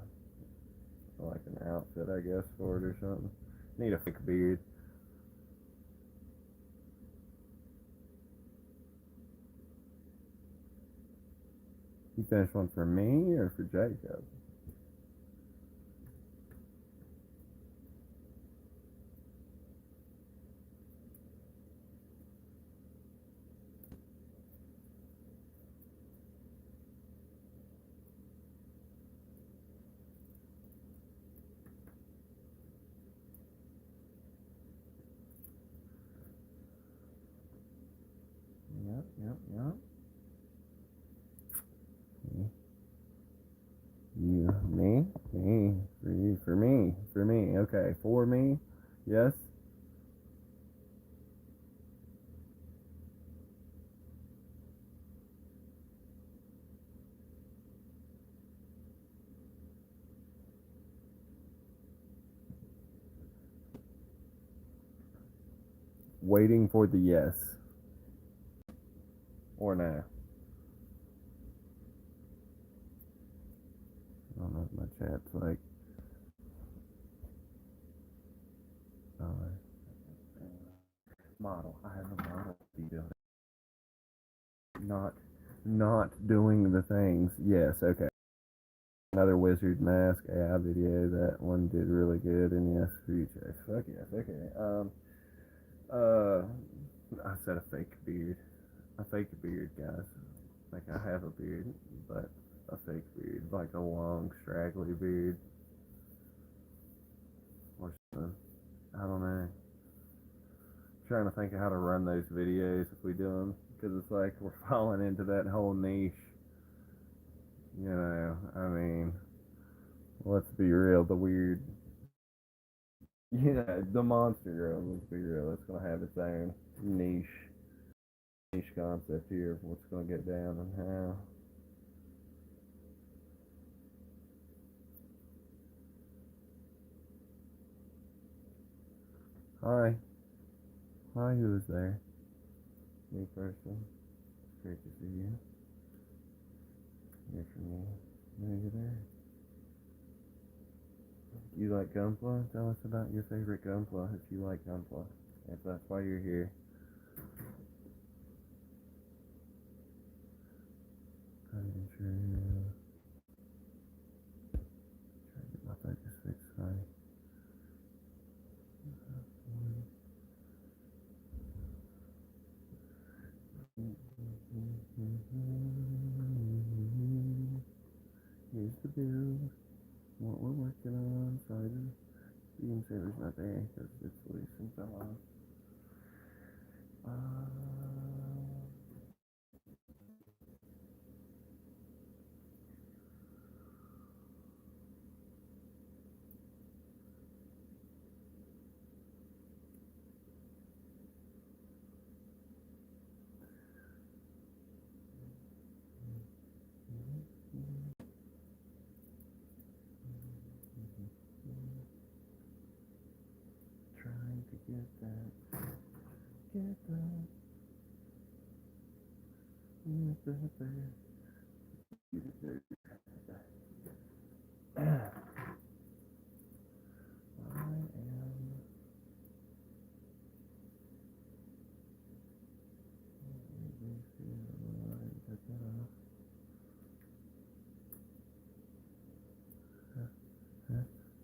like an outfit, I guess, for it or something. Need a fake beard. You finished one for me or for Jacob? Yep. You, me, for you, for me. Okay, for me, yes. Waiting for the yes or no. I don't know if my chat's like. Uh, model. I have a model. Not, not doing the things. Yes. Okay. Another wizard mask AI video. That one did really good. And yes, free checks. Fuck yes. Okay. Uh. I said a fake beard. A fake beard, guys. Like I have a beard, but a fake beard, like a long, straggly beard or something. I don't know. Trying to think of how to run those videos if we do them, because it's like we're falling into that whole niche. You know, I mean, let's be real. The weird, the monster girl. Let's be real. It's gonna have its own niche concept here of what's gonna get down and how. Hi, hi, who is there? Me person. It's great to see you. Hear from you. Are you there? You like gunpla? Tell us about your favorite gunpla if you like gunpla. If that's why you're here. I'm sure. Try to get my focus fixed. Sorry. Here's the build. What we're working on. Sorry, the screensaver's not there because it's loose and fell off. Trying to get that. Get that. Get that there. Get it there. I am. Take that off.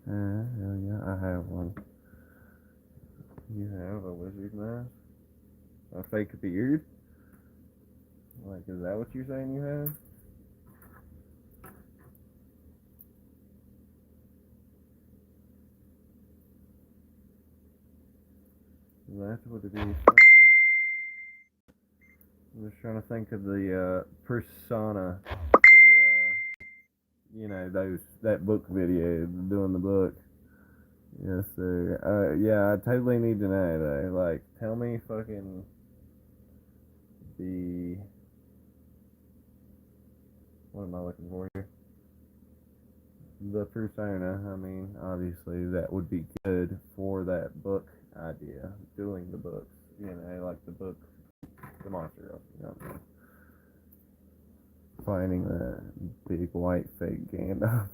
Hell yeah, I have one. You have a wizard mask? A fake beard? Like, is that what you're saying you have? That's what it is. I'm just trying to think of the persona for, that book video, doing the book. Yes, sir. Yeah, I totally need to know, though. Like, tell me fucking the. What am I looking for here? The persona. I mean, obviously, that would be good for that book idea. Doing the books. Like the book, The Monster. Finding that big white fake Gandalf.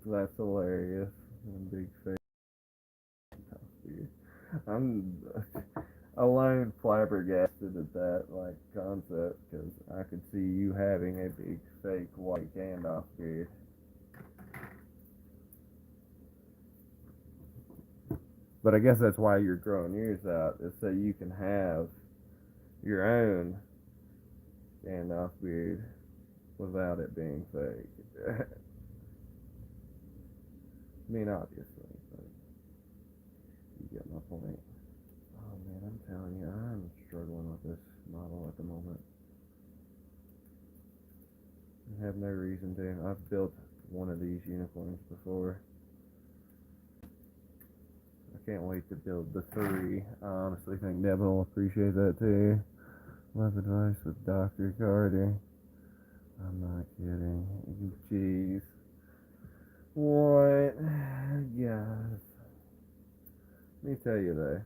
That's hilarious. Big fake Gandalf. I'm alone flabbergasted at that like concept because I could see you having a big fake white Gandalf beard. But I guess that's why you're growing yours out, is so you can have your own Gandalf beard without it being fake. I mean, obviously, but you get point. Oh man, I'm telling you, I'm struggling with this model at the moment. I have no reason to. I've built one of these unicorns before. I can't wait to build the 3. I honestly think Devin will appreciate that too. Love advice with Dr. Carter. I'm not kidding. Jeez. What? Yes. Let me tell you though.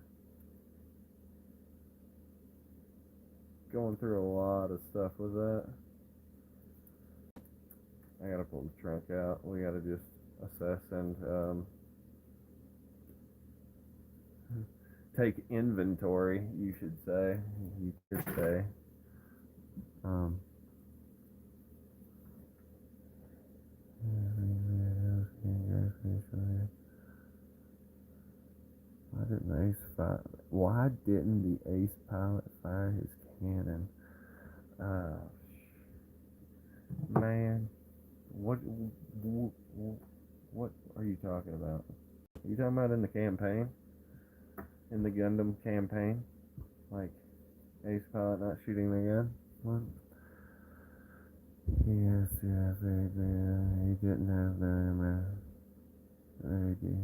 Going through a lot of stuff with that. I gotta pull the trunk out. We gotta just assess and take inventory, you should say. You could say. Why didn't the ace pilot fire his cannon? Man, what are you talking about? Are you talking about in the campaign? In the Gundam campaign? Like, ace pilot not shooting the gun? What? Yes, he didn't have the ready.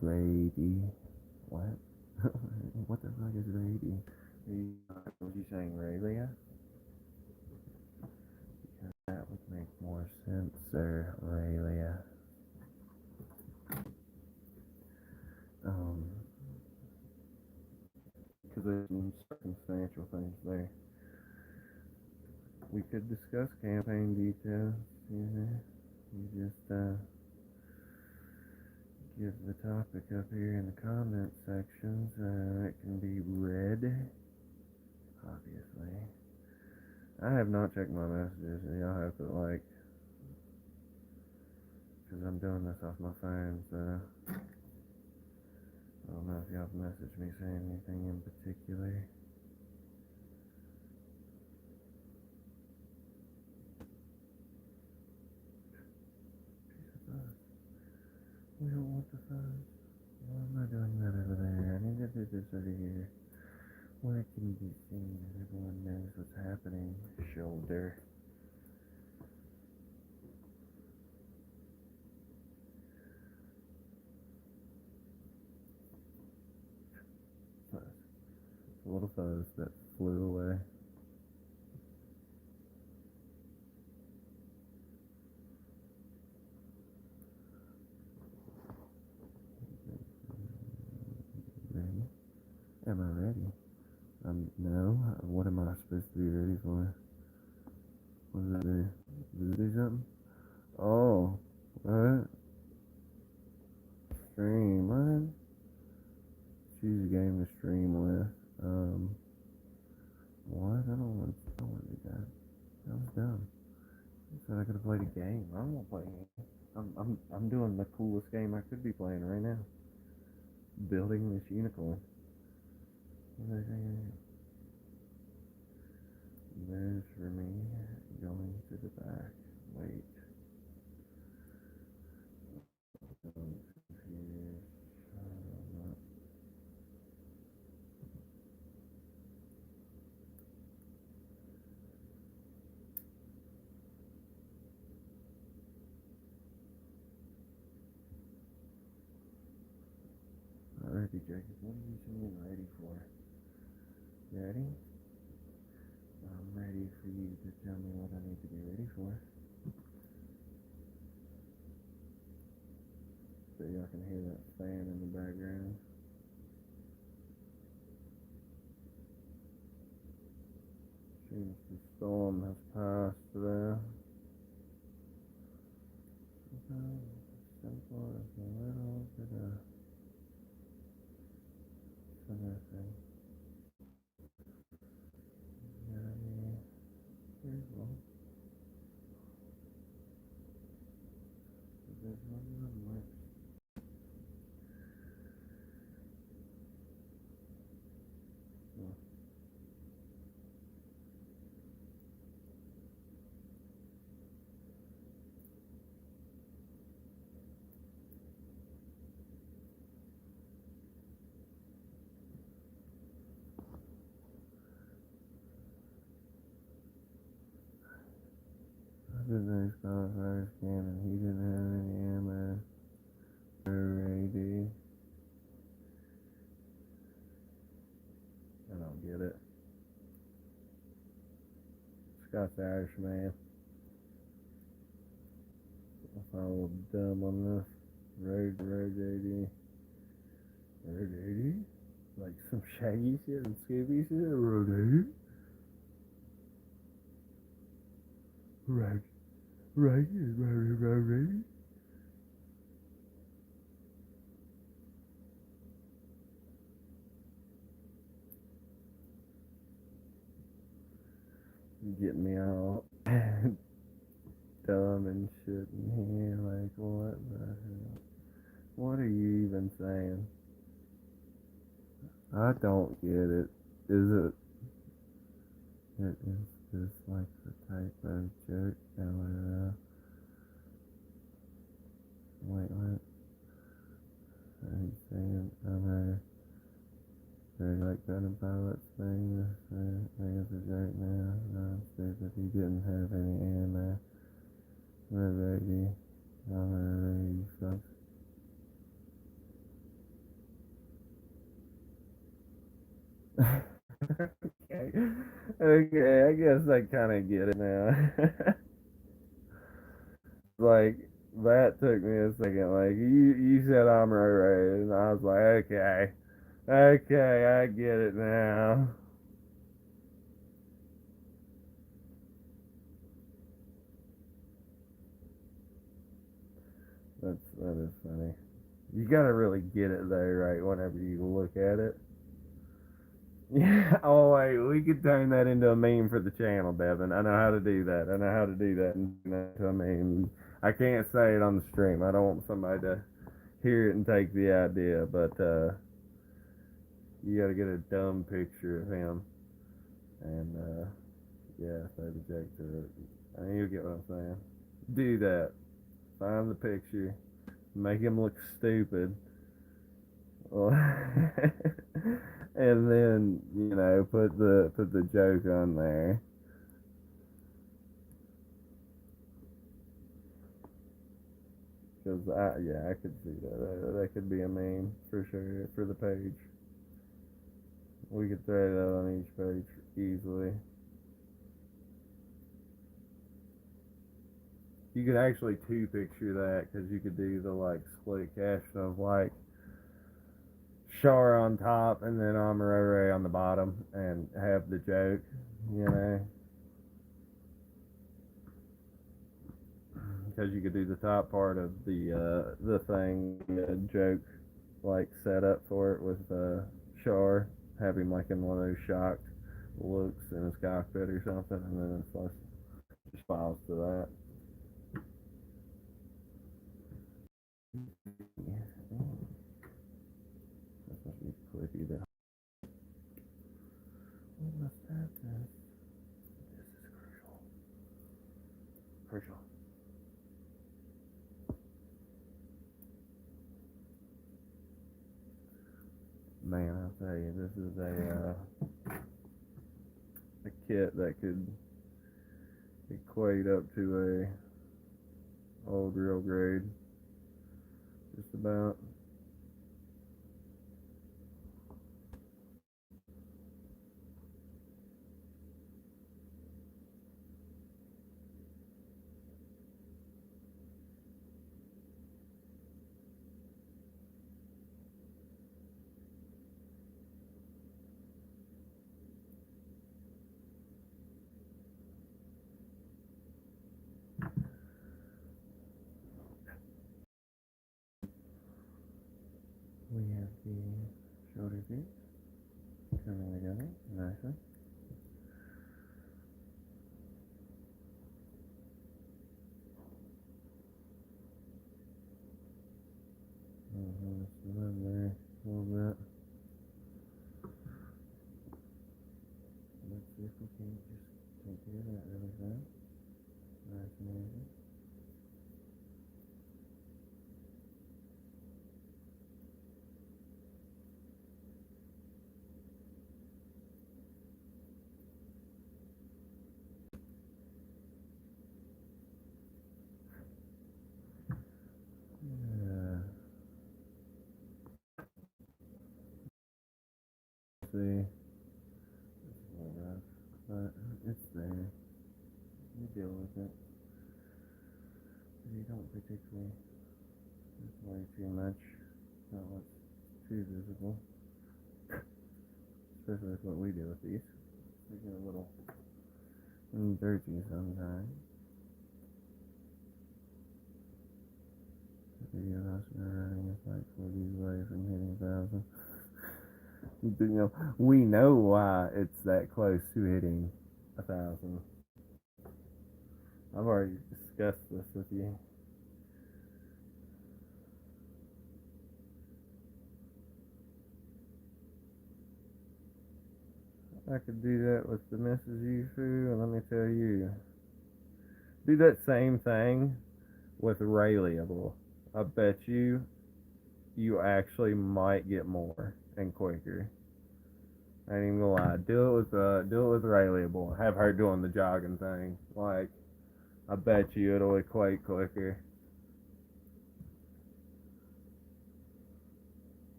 Brady. What? What the fuck is Brady? Was you saying Raylia? Because that would make more sense, sir. Raylia. Because there's some circumstantial things there. We could discuss campaign details. You just give the topic up here in the comment sections. It can be read. Obviously. I have not checked my messages. Y'all have to like, because I'm doing this off my phone, so I don't know if y'all have messaged me saying anything in particular. We don't want the fuzz. Why am I doing that over there? I need to do this over here, where it can be seen and everyone knows what's happening. Shoulder. Fuzz. A little fuzz that flew away. Ready? Am I ready? No. What am I supposed to be ready for? What does it do? Does it do something? Oh, what? Stream, what? Choose a game to stream with. What? I don't want to do that. That was dumb. I said I could have played a game. I don't want to play a game. I'm doing the coolest game I could be playing right now. Building this unicorn. There's for me going to the back. Wait. Alrighty, Jacob, what are you saying ready for? Ready? I'm ready for you to tell me what I need to be ready for. So y'all can hear that fan in the background. Seems the storm has passed there. Sometimes it's simple as a little bit of something. There's one. There's one that works. first caught fire scanning. He didn't have any ammo. AD. I don't get it. Scott's Irish, man. I thought a little dumb on this. Road AD. Road AD? Like some Shaggy shit and Scooby shit? Road AD? Road. Getting me all dumb and shit in here. Like, what the hell? What are you even saying? I don't get it. Is this like the type of joke that would, wait, what? Are you saying, very like gun pilots thing? I guess a joke now. No, I'm stupid. He didn't have any ammo. What baby? I'm gonna you fucks. Okay, I guess I kind of get it now. Like, that took me a second. Like, you said I'm right, and I was like, okay, I get it now. That is funny. You gotta really get it though, right? Whenever you look at it. Yeah. Oh wait, we could turn that into a meme for the channel, Devin. I know how to do that. I know how to do that. I mean, I can't say it on the stream. I don't want somebody to hear it and take the idea, but you gotta get a dumb picture of him and yeah, say the joke to it. I mean, you get what I'm saying. Do that. Find the picture. Make him look stupid. And then put the joke on there. Cause I could see that could be a meme for sure for the page. We could throw that on each page easily. You could actually two picture that because you could do the like split caption of like Char on top and then Amarore on the bottom and have the joke, you know. Because you could do the top part of the thing, joke like set up for it with Char, have him like in one of those shocked looks in his cockpit or something, and then it's like just files to that. Yeah. That's supposed to be clippy though. We must have this. This is crucial. Crucial. Man, I'll tell you, this is a kit that could equate up to a old real grade, just about. We have the shoulder piece coming together nicely. Still in there a little bit. Let's see if we can just take care of that really fast. Nice and easy. see. It's a little rough, but it's there. You deal with it. You don't particularly worry too much about what's too visible. Especially with what we do with these. They get a little dirty sometimes. The video of us running is like 40 away from hitting 1,000. We know why it's that close to hitting 1,000. I've already discussed this with you. I could do that with the Mrs. Yufu, and let me tell you, do that same thing with Rayleigable. I bet you actually might get more and quicker. I ain't even gonna lie. Do it with Rayleigable. Have her doing the jogging thing. Like, I bet you it'll equate quicker.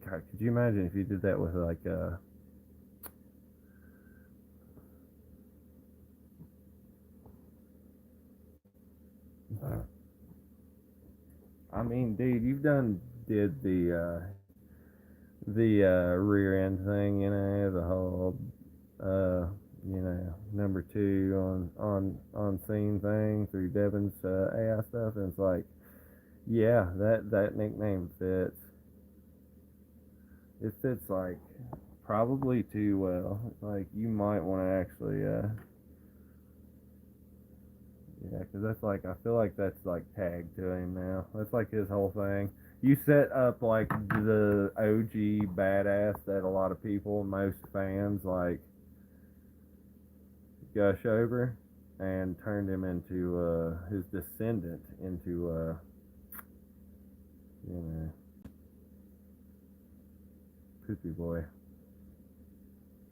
God, could you imagine if you did that with like I mean, dude, you've did the rear end thing, the whole number 2 on scene thing through Devin's AI stuff, and it's like, yeah, that nickname fits. It fits like probably too well. Like, you might want to actually because that's like, I feel like that's like tagged to him now. That's like his whole thing. You set up like the OG badass that a lot of people, most fans, like gush over, and turned him into his descendant into poopy boy,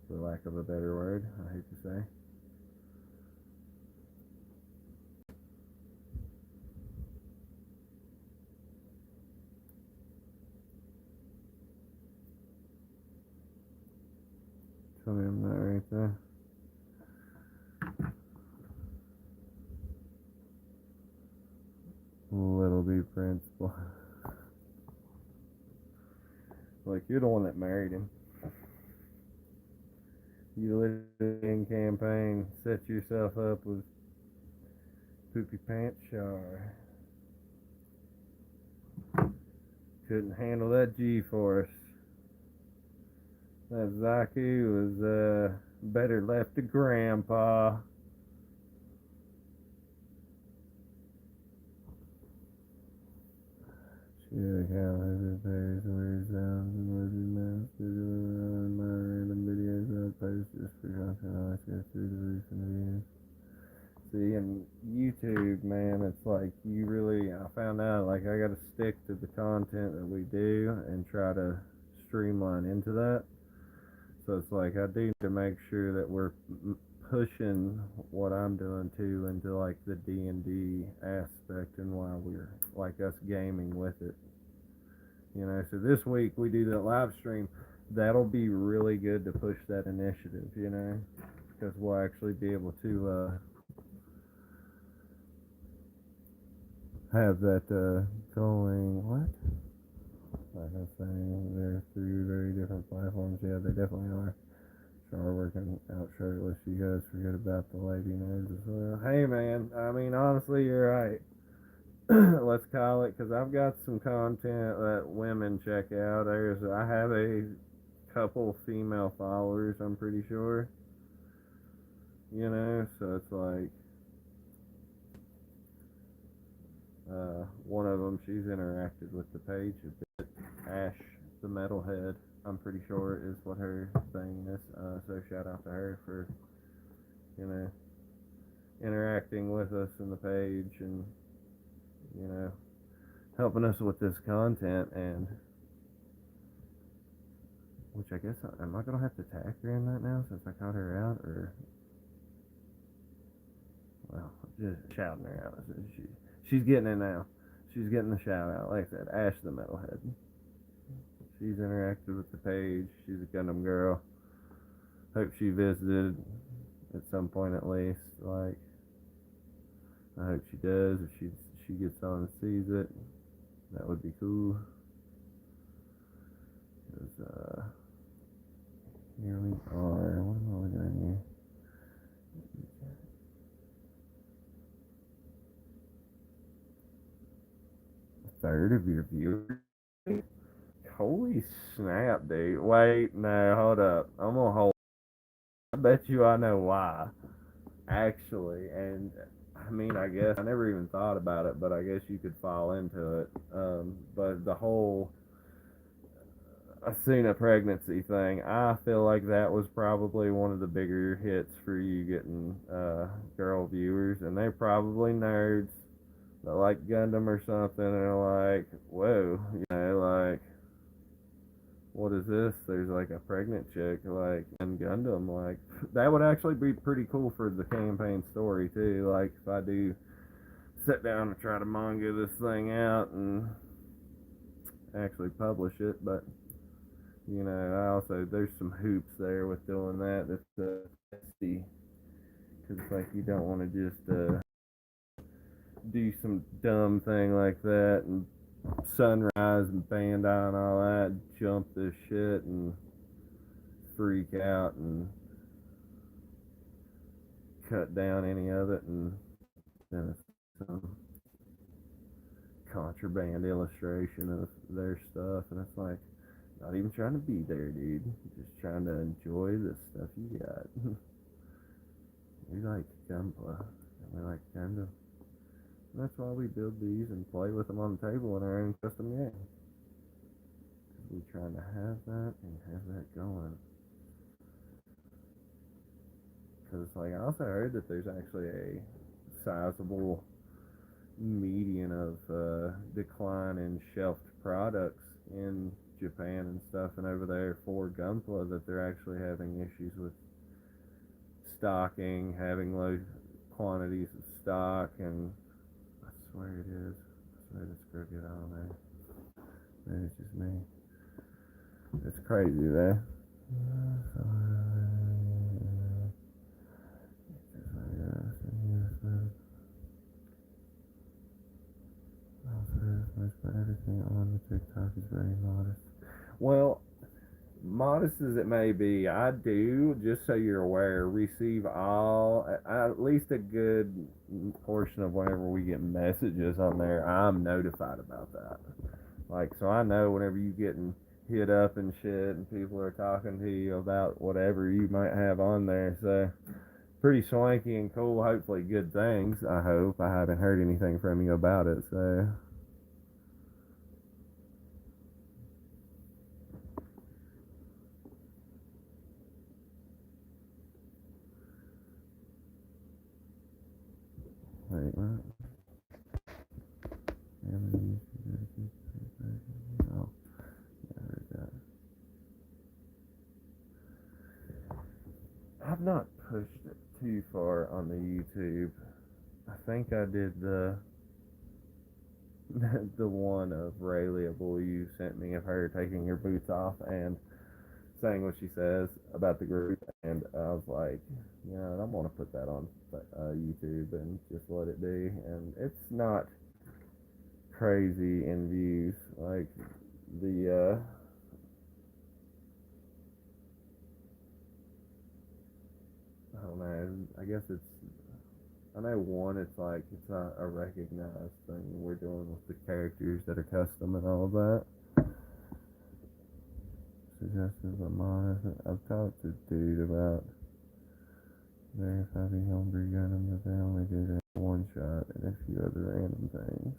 for lack of a better word. I hate to say. Tell me I'm not right there. Little B principal. Like, you're the one that married him. You literally in campaign set yourself up with Poopy Pants Char. Couldn't handle that G-force. That Zaku was better left to Grandpa. Shoot, I can't live bears and weird sounds and lizard mouths on my random videos I post just for content. I like to through the roof and videos. See, and YouTube, man, it's like you really, I found out, like, I gotta stick to the content that we do and try to streamline into that. So it's like, I do need to make sure that we're pushing what I'm doing too into like the D&D aspect, and why we're like us gaming with it. So this week we do that live stream. That'll be really good to push that initiative, because we'll actually be able to have that going. What? Like I was saying, they're through very different platforms. Yeah, they definitely are. Are working out shirtless. You guys forget about the lady nerds as well. Hey man, I mean, honestly, you're right. Let's call it, because I've got some content that women check out. I have a couple female followers, I'm pretty sure. So it's like, one of them, she's interacted with the page a bit. Ash, the metalhead, I'm pretty sure is what her thing is. So shout out to her for, interacting with us in the page, and, helping us with this content. And which I guess, am I gonna have to tag her in that now since I caught her out, or, well, just shouting her out. She's getting it now. She's getting the shout out. Like I said, Ash the Metalhead. She's interacted with the page. She's a Gundam girl. Hope she visited at some point at least. Like, I hope she does. If she gets on and sees it, that would be cool. Cause here we are. What am I looking at here? A third of your viewers. Holy snap, dude. Wait, no, hold up. I'm gonna hold. I bet you I know why. Actually, and I mean, I guess I never even thought about it, but I guess you could fall into it. But the whole Asuna pregnancy thing, I feel like that was probably one of the bigger hits for you getting girl viewers, and they're probably nerds that like Gundam or something, and are like, whoa, like, what is this? There's like a pregnant chick, like, in Gundam. Like, that would actually be pretty cool for the campaign story, too. Like, if I do sit down and try to manga this thing out and actually publish it, but, I also, there's some hoops there with doing that that's testy. Because it's like, you don't want to just do some dumb thing like that and Sunrise and Bandai and all that, jump this shit and freak out and cut down any of it, and then it's some contraband illustration of their stuff, and it's like, not even trying to be there, dude. Just trying to enjoy the stuff you got. We like gunpla, and we like Gundam. That's why we build these and play with them on the table in our own custom game. We're trying to have that and have that going. Because, like, I also heard that there's actually a sizable median of decline in shelved products in Japan and stuff, and over there for gunpla, that they're actually having issues with stocking, having low quantities of stock, and I swear it is. I swear it's crooked on there. Maybe it's just me. It's crazy there. Everything on the TikTok is very modest. Well, modest as it may be, I do, just so you're aware, receive at least a good portion of whenever we get messages on there. I'm notified about that. Like, so I know whenever you getting hit up and shit, and people are talking to you about whatever you might have on there. So, pretty swanky and cool. Hopefully, good things. I hope. I haven't heard anything from you about it. So. Wait, what? Oh, yeah, I heard that. I've not pushed it too far on the YouTube. I think I did the the one of Rayleigh Bull you sent me of her taking her boots off and saying what she says about the group, and I was like, I don't want to put that on YouTube and just let it be, and it's not crazy in views. Like, the I don't know, I guess I know one, it's like, it's not a recognized thing we're doing with the characters that are custom and all of that. Suggestions are mine. I've talked to dude about there if I be homebrew Gundam, but they only do that one shot and a few other random things.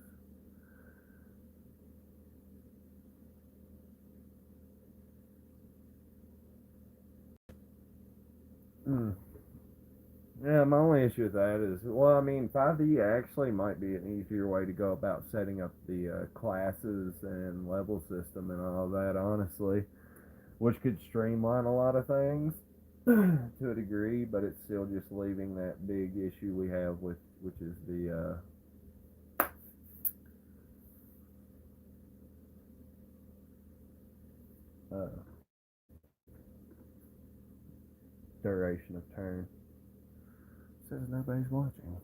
Yeah, my only issue with that is, well, I mean, 5D actually might be an easier way to go about setting up the classes and level system and all that, honestly, which could streamline a lot of things to a degree, but it's still just leaving that big issue we have with, which is the duration of turn. It says nobody's watching.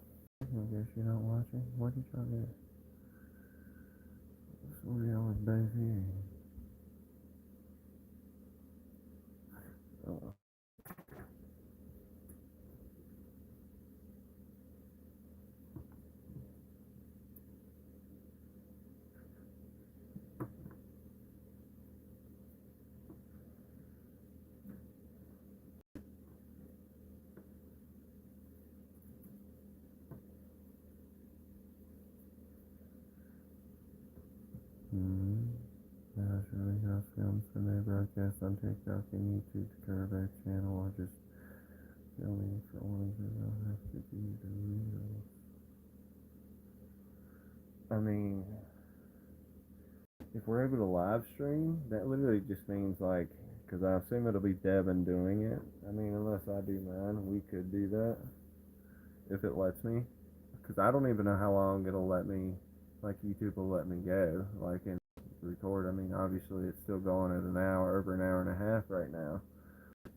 I guess you're not watching. What are you trying to do? What are y'all both here? Oh. Now, showing how films when they broadcast on TikTok and YouTube to Curveback channel or just filming for ones that don't have to be the real. I mean, if we're able to live stream, that literally just means like, because I assume it'll be Devin doing it. I mean, unless I do mine, we could do that if it lets me. Because I don't even know how long it'll let me, like YouTube will let me go, like in record. I mean, obviously it's still going at an hour, over an hour and a half right now.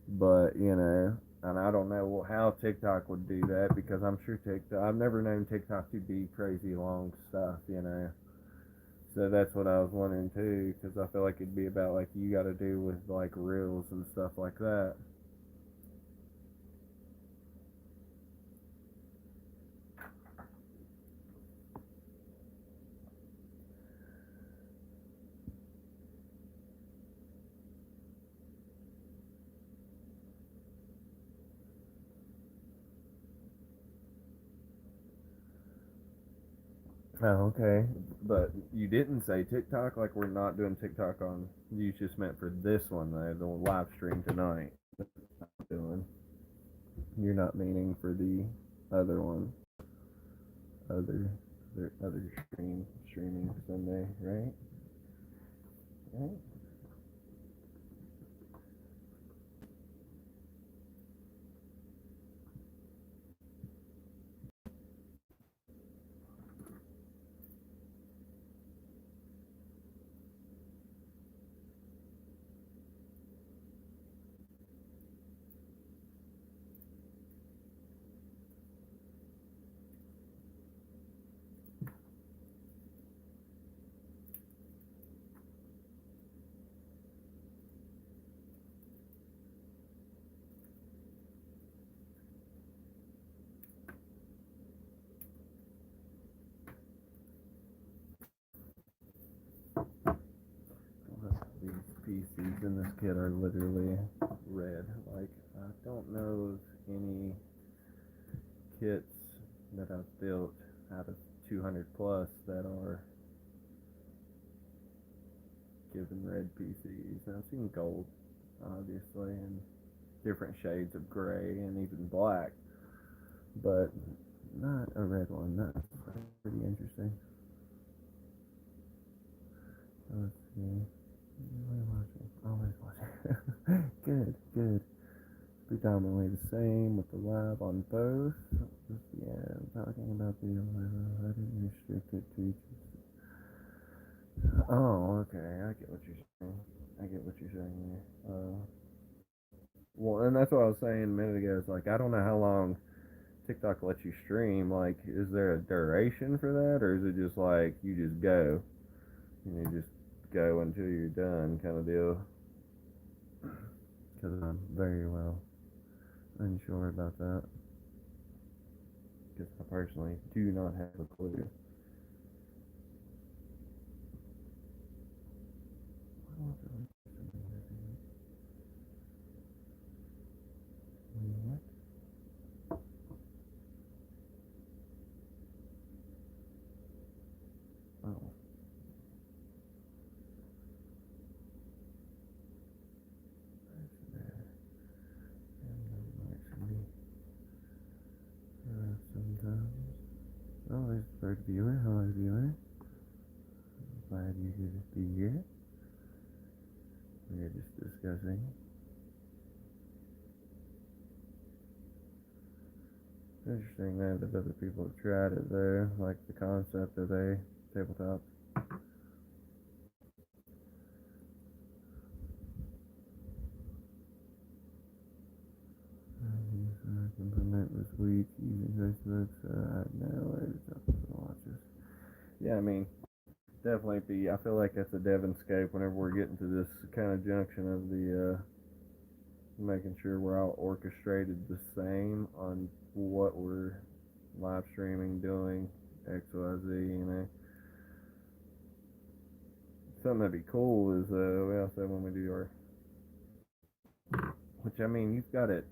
But, you know, and I don't know how TikTok would do that because I'm sure TikTok, I've never known TikTok to be crazy long stuff, you know. So that's what I was wondering too, because I feel like it'd be about like you got to do with like reels and stuff like that. Oh, okay. But you didn't say TikTok, like we're not doing TikTok on. You just meant for this one though, the live stream tonight. That's what I'm doing. You're not meaning for the other one, other streaming Sunday, right? Right. These PCs in this kit are literally red. Like I don't know of any kits that I've built out of 200 plus that are given red PCs. And I've seen gold, obviously, and different shades of gray and even black, but not a red one. That's pretty interesting. Let's see. Always watching. Always watching. Good, good. Predominantly the same with the live on both. Yeah, I'm talking about the I didn't restrict it to just. Oh, okay. I get what you're saying. I get what you're saying there. Well, and that's what I was saying a minute ago. It's like I don't know how long TikTok lets you stream. Like, is there a duration for that, or is it just like you just go, you just go until you're done, kind of deal? Because I'm very well unsure about that. Because I personally do not have a clue. What? Oh. Sometimes. Oh, there's the third viewer. Hello, viewer. Glad you could be here. We are just discussing. It's interesting though that other people have tried it though, like the concept of a tabletop. this week using Facebook, so I had no way to talk to the watches. Yeah, I mean, definitely I feel like that's a Devinscape whenever we're getting to this kind of junction of the making sure we're all orchestrated the same on what we're live streaming, doing, XYZ, you know. Something that'd be cool is we also when we do our, which I mean you've got it.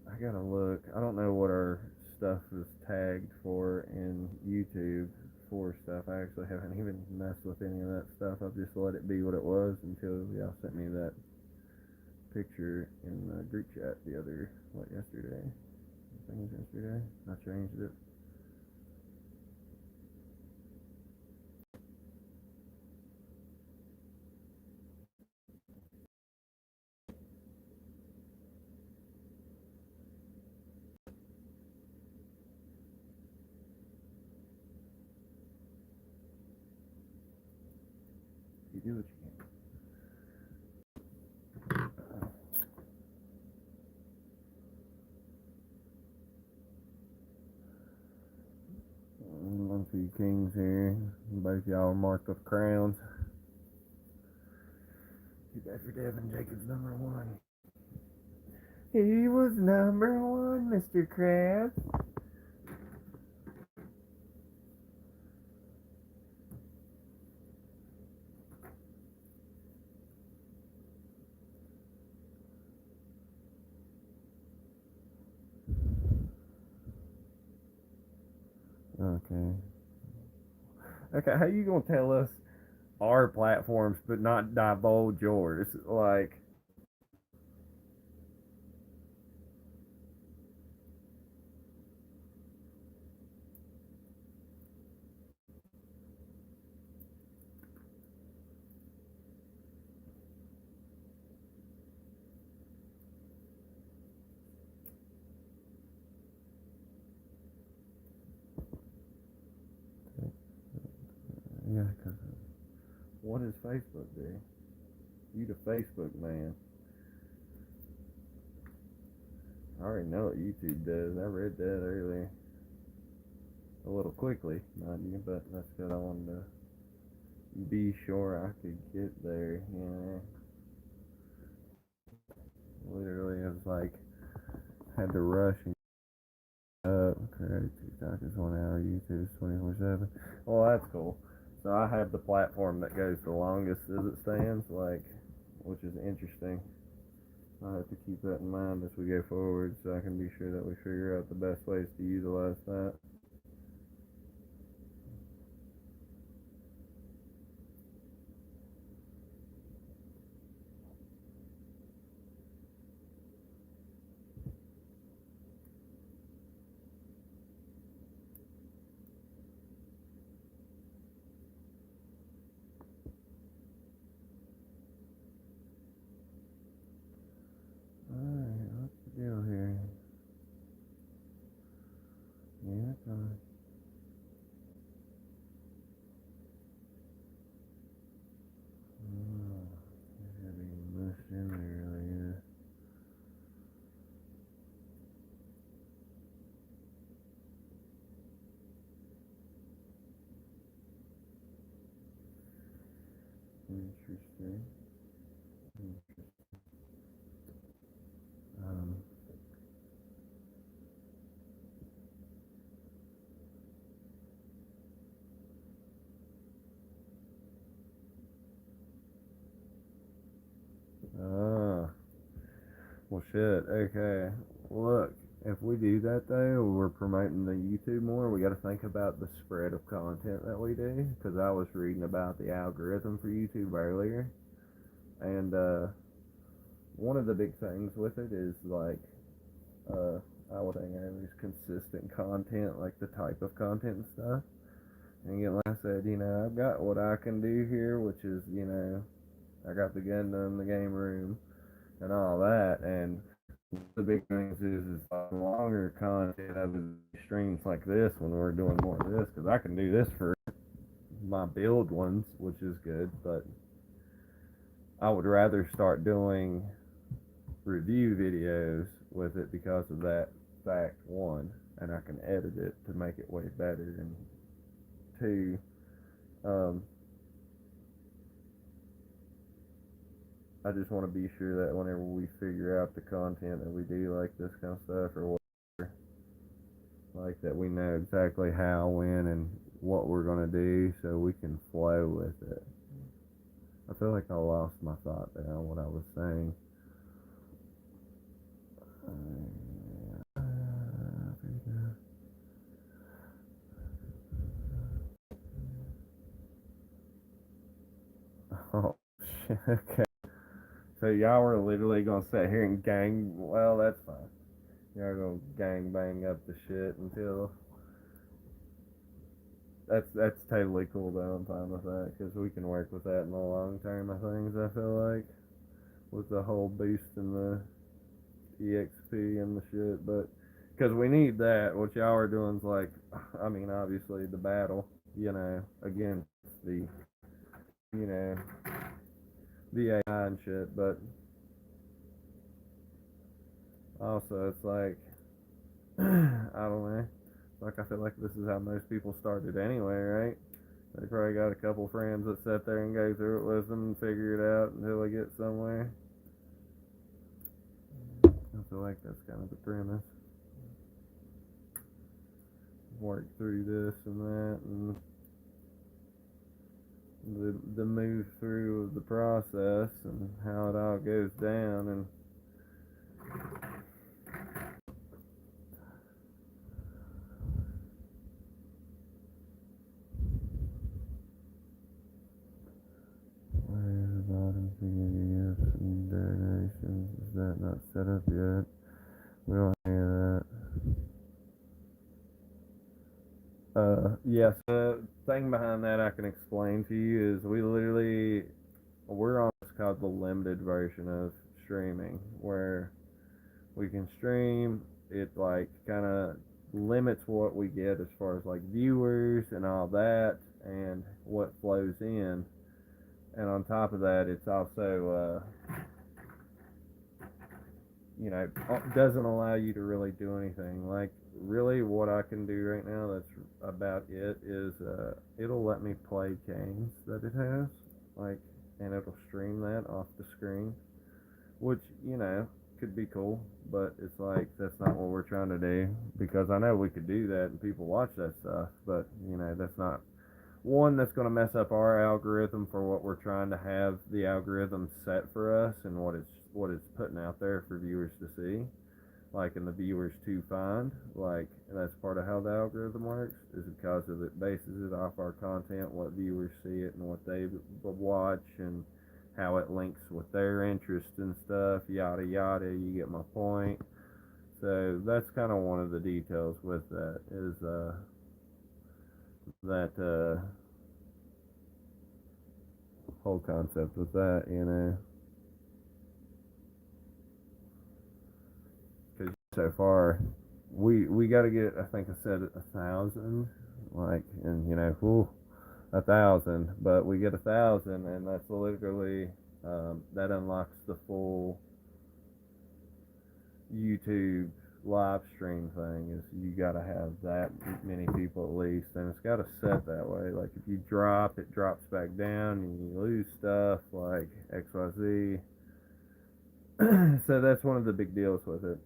I gotta look. I don't know what our stuff is tagged for in YouTube for stuff. I actually haven't even messed with any of that stuff. I've just let it be what it was until y'all sent me that picture in the group chat yesterday. I think it was yesterday. I changed it. You do what you can. One for you kings here. Both y'all are marked with crowns. Too bad for Devin Jacobs, number one. He was number one, Mr. Krabs. Okay. Okay, how you gonna tell us our platforms but not divulge yours? Like, yeah, because what does Facebook do? You the Facebook man. I already know what YouTube does. I read that earlier. A little quickly, mind you, but that's good. I wanted to be sure I could get there, you know. Literally, it was like, had to rush and correct. TikTok is 1 hour, YouTube is 24/7. Well, that's cool. So I have the platform that goes the longest as it stands, like, which is interesting. I have to keep that in mind as we go forward, so I can be sure that we figure out the best ways to utilize that. Alright, what's the deal here? Yeah, fine. Oh, it's gotta be mushed in there really, yeah. Interesting. Um, ah, well, shit. Okay. Look, if we do that though, we're promoting the YouTube more. We got to think about the spread of content that we do. Because I was reading about the algorithm for YouTube earlier, and one of the big things with it is like, I was saying earlier, is consistent content, like the type of content and stuff. And again, like I said, you know, I've got what I can do here, which is, you know, I got the gun in the game room and all that. And the big things is longer content of streams like this when we're doing more of this, because I can do this for my build ones, which is good. But I would rather start doing review videos with it because of that fact, one, and I can edit it to make it way better, and two, um, I just want to be sure that whenever we figure out the content that we do, like this kind of stuff or whatever, like that we know exactly how, when, and what we're going to do so we can flow with it. I feel like I lost my thought there on what I was saying. Oh, shit, okay. So y'all were literally going to sit here and gang, well, that's fine. Y'all going to gang bang up the shit until... That's totally cool though. I'm fine with that because we can work with that in the long term of things. I feel like with the whole boost and the EXP and the shit, but because we need that. What y'all are doing is like, I mean, obviously the battle, against the, you know, the AI and shit, but also it's like, I don't know. Like I feel like this is how most people started anyway, right? They probably got a couple friends that sit there and go through it with them and figure it out until they get somewhere. I feel like that's kind of the premise. Work through this and that, and the move through of the process and how it all goes down. And where's the bottom PDF and donations? Is that not set up yet? We don't have any of that. Yes. The thing behind that I can explain to you is we're on what's called the limited version of streaming, where we can stream. It like kind of limits what we get as far as like viewers and all that, and what flows in. And on top of that, it's also doesn't allow you to really do anything. Like really, what I can do right now that's about it is it'll let me play games that it has, like, and it'll stream that off the screen, which could be cool, but it's like that's not what we're trying to do, because I know we could do that and people watch that stuff, but that's not one that's going to mess up our algorithm for what we're trying to have the algorithm set for us and what it's putting out there for viewers to see, like, and the viewers to find. Like, and that's part of how the algorithm works, is because of it bases it off our content, what viewers see it and what they watch, and how it links with their interest and stuff, yada yada. You get my point. So that's kind of one of the details with that, is that whole concept with that, because so far we got to get, I think I said 1,000, like, and whew, 1,000, but we get 1,000, and that's literally that unlocks the full YouTube live stream thing. Is you got to have that many people at least, and it's got to set that way. Like if you drop, it drops back down, and you lose stuff like XYZ. So that's one of the big deals with it.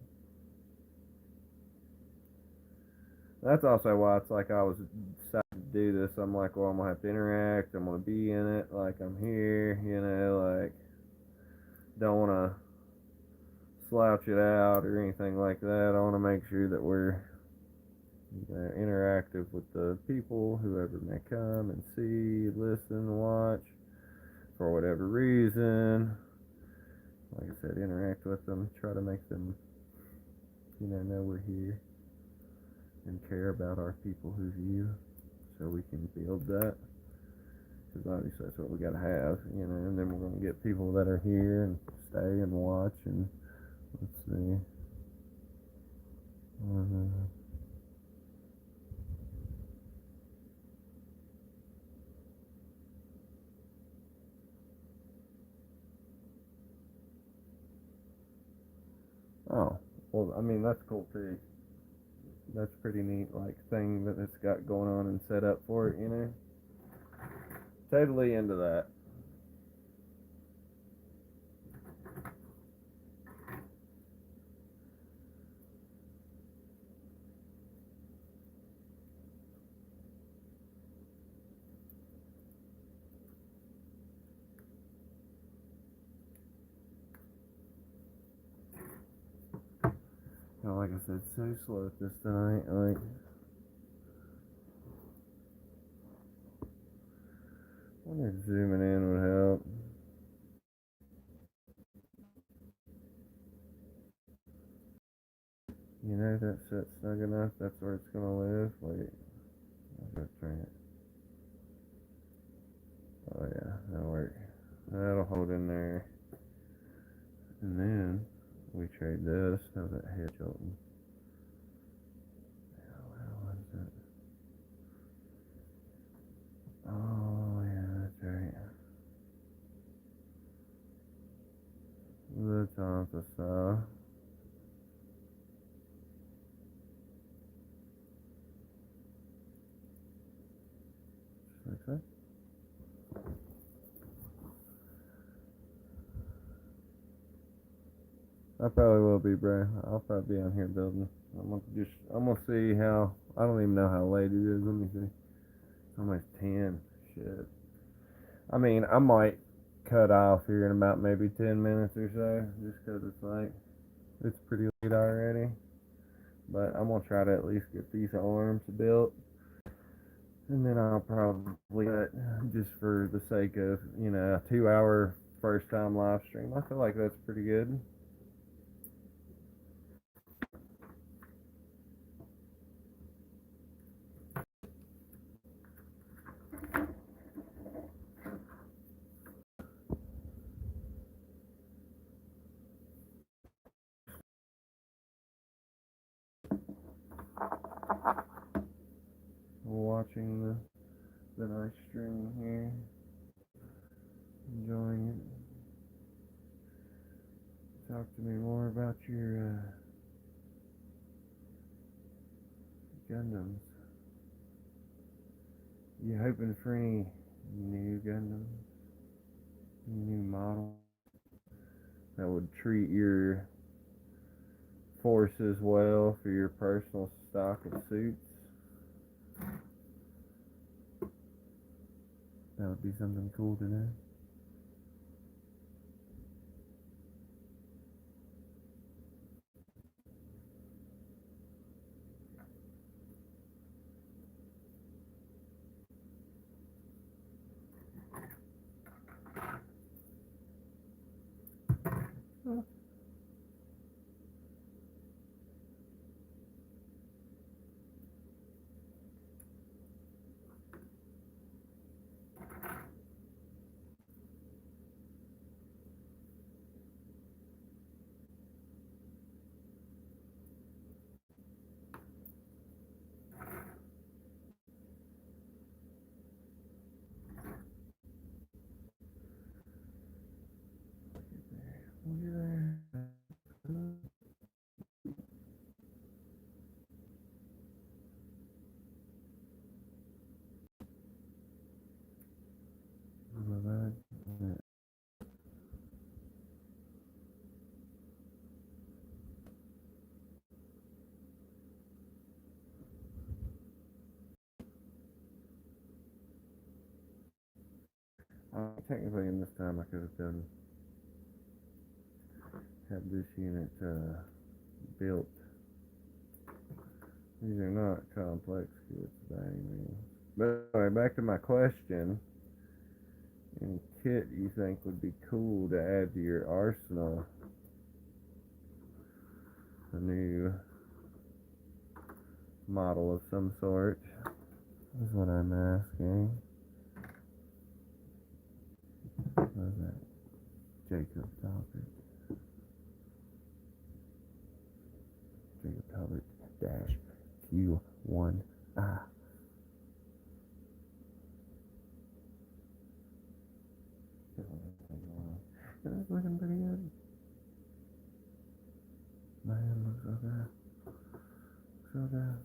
That's also why it's like I was decided to do this. I'm like, well, I'm gonna have to interact. I'm gonna be in it. Like I'm here, like don't want to slouch it out or anything like that. I want to make sure that we're interactive with the people, whoever may come and see, listen, watch, for whatever reason. Like I said, interact with them, try to make them, know we're here and care about our people who view, so we can build that. Because obviously that's what we got to have, and then we're going to get people that are here and stay and watch. And let's see. Oh, well, I mean, that's cool too. That's pretty neat, like, thing that it's got going on and set up for it, you know? Totally into that. You know, like I said, so slow at this tonight. Like, I wonder if zooming in would help. You know, that set snug enough. That's where it's gonna live. Wait, I'll just turn it. Oh yeah, that'll work. That'll hold in there. And then we trade this. How's that head jolting? How is that? Oh yeah, that's right. The top style. Like that. I probably will be, bro. I'll probably be on here building. I'm gonna see how. I don't even know how late it is. Let me see. It's almost 10. Shit. I mean, I might cut off here in about maybe 10 minutes or so, just 'cause it's like it's pretty late already. But I'm gonna try to at least get these arms built, and then I'll probably cut just for the sake of a 2 hour first time live stream. I feel like that's pretty good. Watching the nice stream here, enjoying it. Talk to me more about your Gundams. You hoping for any new Gundams? New model that would treat your forces well for your personal stock of suits? That would be something cool to know. Look at that. Technically, in this time, I could have had this unit built. These are not complex kits by any means. But anyway, back to my question. Any kit you think would be cool to add to your arsenal? A new model of some sort is what I'm asking. What is that? Jacob Talbert. Jacob Talbert dash Q1. That's looking pretty good. Man, looks so good. So good.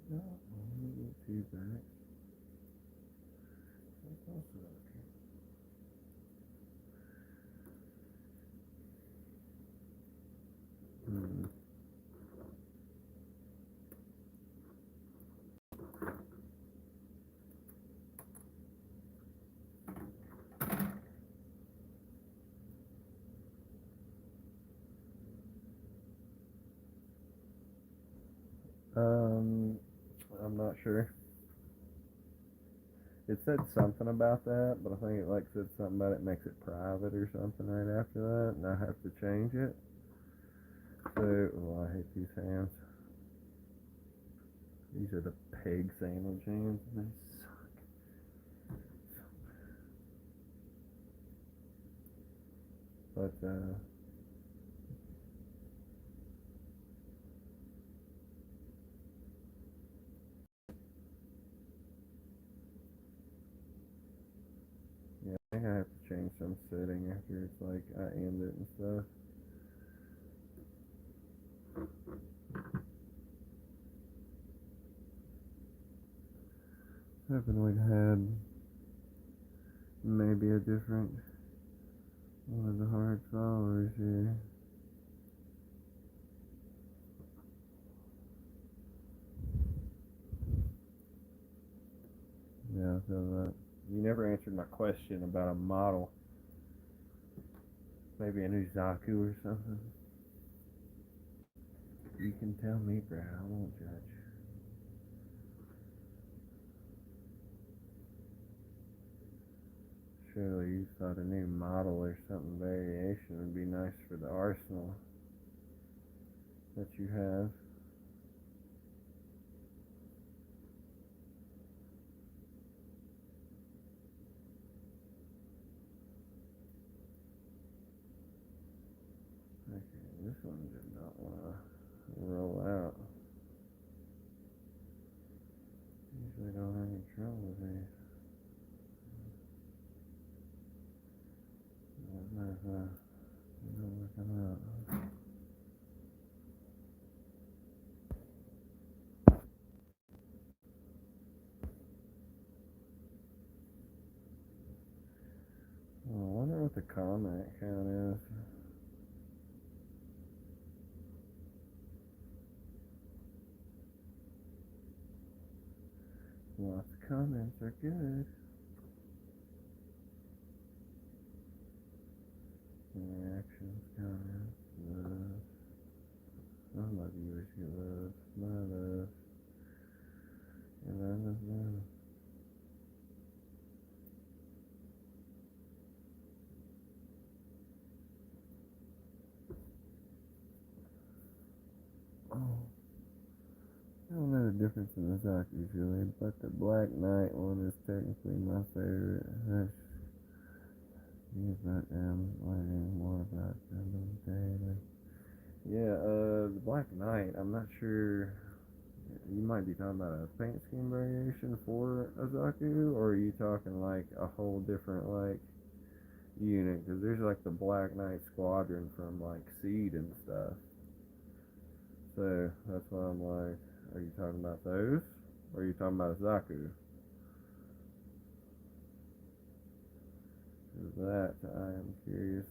No, let me get you back. That's also okay. Hmm. I'm not sure. It said something about that, but I think it like said something about it makes it private or something right after that, and I have to change it. So, oh, I hate these hands. These are the peg sandwich hands, and they suck. But yeah, I think I have to change some setting after it's like I end it and stuff. Hoping we'd had maybe a different one of the hard followers here. Yeah, so you never answered my question about a model. Maybe a new Zaku or something. You can tell me, bro. I won't judge. Surely you thought a new model or something variation would be nice for the arsenal that you have. Okay, this one did not want to roll out. Usually don't have any trouble with these. Not working out. Oh, I wonder what the comment count is. Lots of comments are good. Reactions, comments, love. All my viewers get love. My love. And I love them. Oh. I don't know the difference in the Zaku's really, but the Black Knight one is technically my favorite. Use that learning more about Gundam daily. Yeah, the Black Knight, I'm not sure. You might be talking about a paint scheme variation for a Zaku, or are you talking like a whole different like unit? Because there's like the Black Knight Squadron from like Seed and stuff. So that's why I'm like, are you talking about those, or are you talking about a Zaku? Because that I am curious.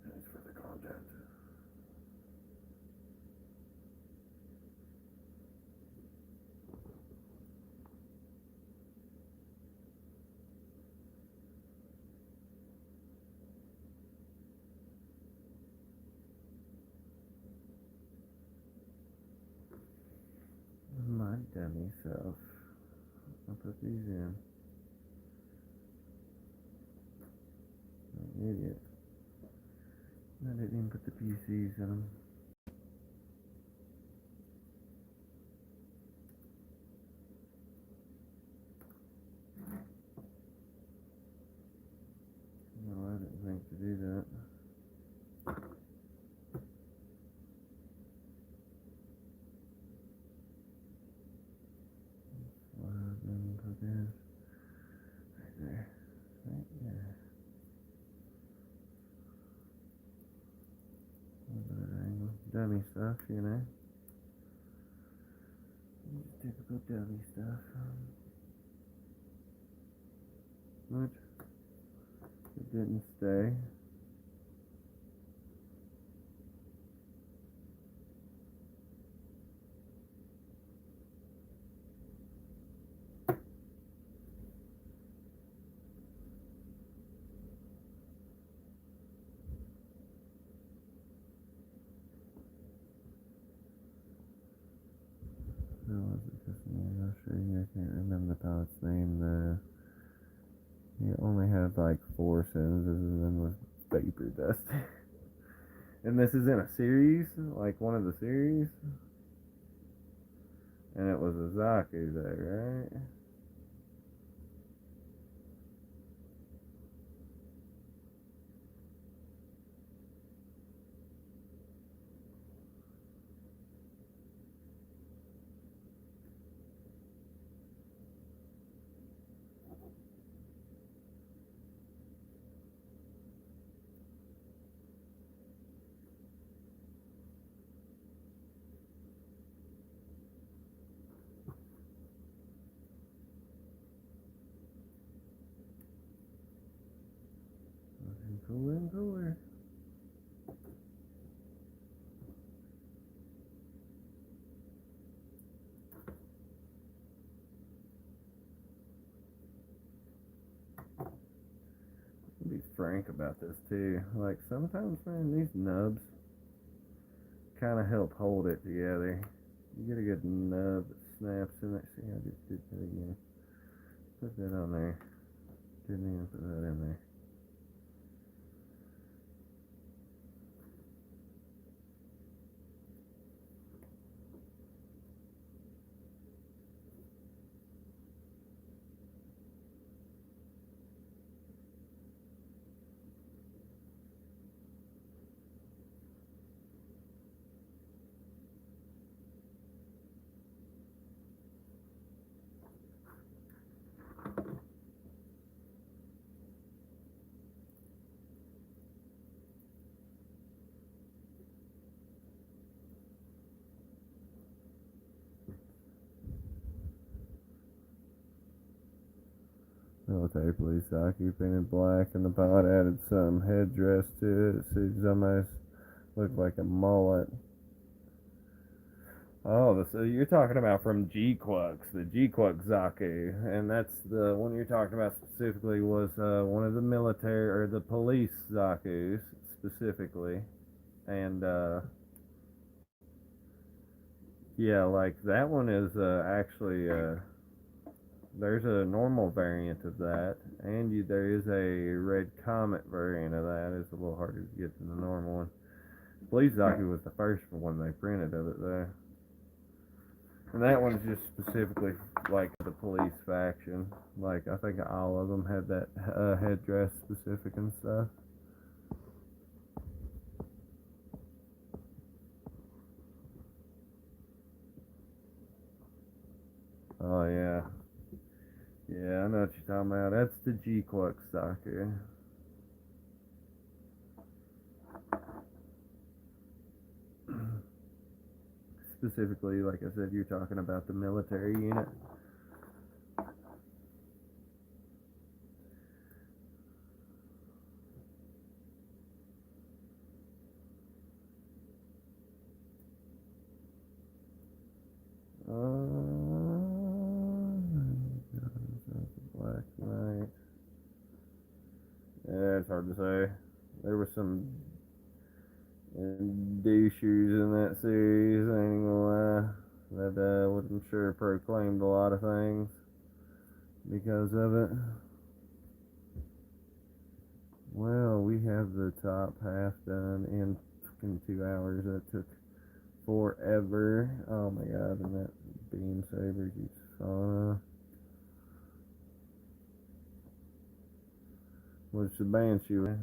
Thanks for the content. My dummy self. I'll put these in. I'm an idiot. I didn't even put the PCs in them. No, I didn't think to do that. Slide and put this right there. Right there. Dummy stuff, you know. Just typical dummy stuff. Which it didn't stay. No, was it just me? I'm not sure. I can't remember the pilot's name. He only had like 4 sentences and then was vapor dust. And this is in a series, like one of the series. And it was a Zaku there, right? Cooler and cooler. I'll be frank about this too. Like sometimes, man, these nubs kind of help hold it together. You get a good nub that snaps in it. See, I just did that again. Put that on there. Didn't even put that in there. Military police Zaku painted black, and the pilot added some headdress to it. So it almost looked like a mullet. Oh, so you're talking about from G-Quux, the G-Quux Zaku, and that's the one you're talking about specifically was one of the military or the police Zakus specifically, and yeah, like that one is actually there's a normal variant of that, and there is a red comet variant of that. It's a little harder to get than the normal one. Police Zaku was the first one they printed of it though. And that one's just specifically like the police faction. Like I think all of them had that headdress specific and stuff. Oh yeah, yeah, I know what you're talking about. That's the G-Cluck soccer. Specifically, like I said, you're talking about the military unit. Black Knight. Yeah, it's hard to say. There were some douchers in that series, I ain't gonna lie. That would, I'm sure, proclaimed a lot of things because of it. Well, we have the top half done in fucking 2 hours. That took forever. Oh my god, and that beam saber keeps falling off. What's the banshee? I'm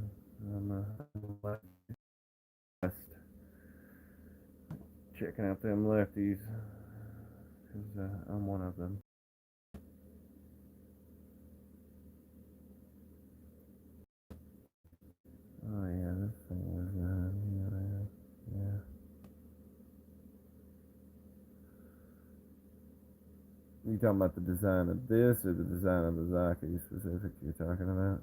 checking out them lefties because I'm one of them. Oh yeah, this thing was yeah. You talking about the design of this or the design of the Zaki specific you're talking about?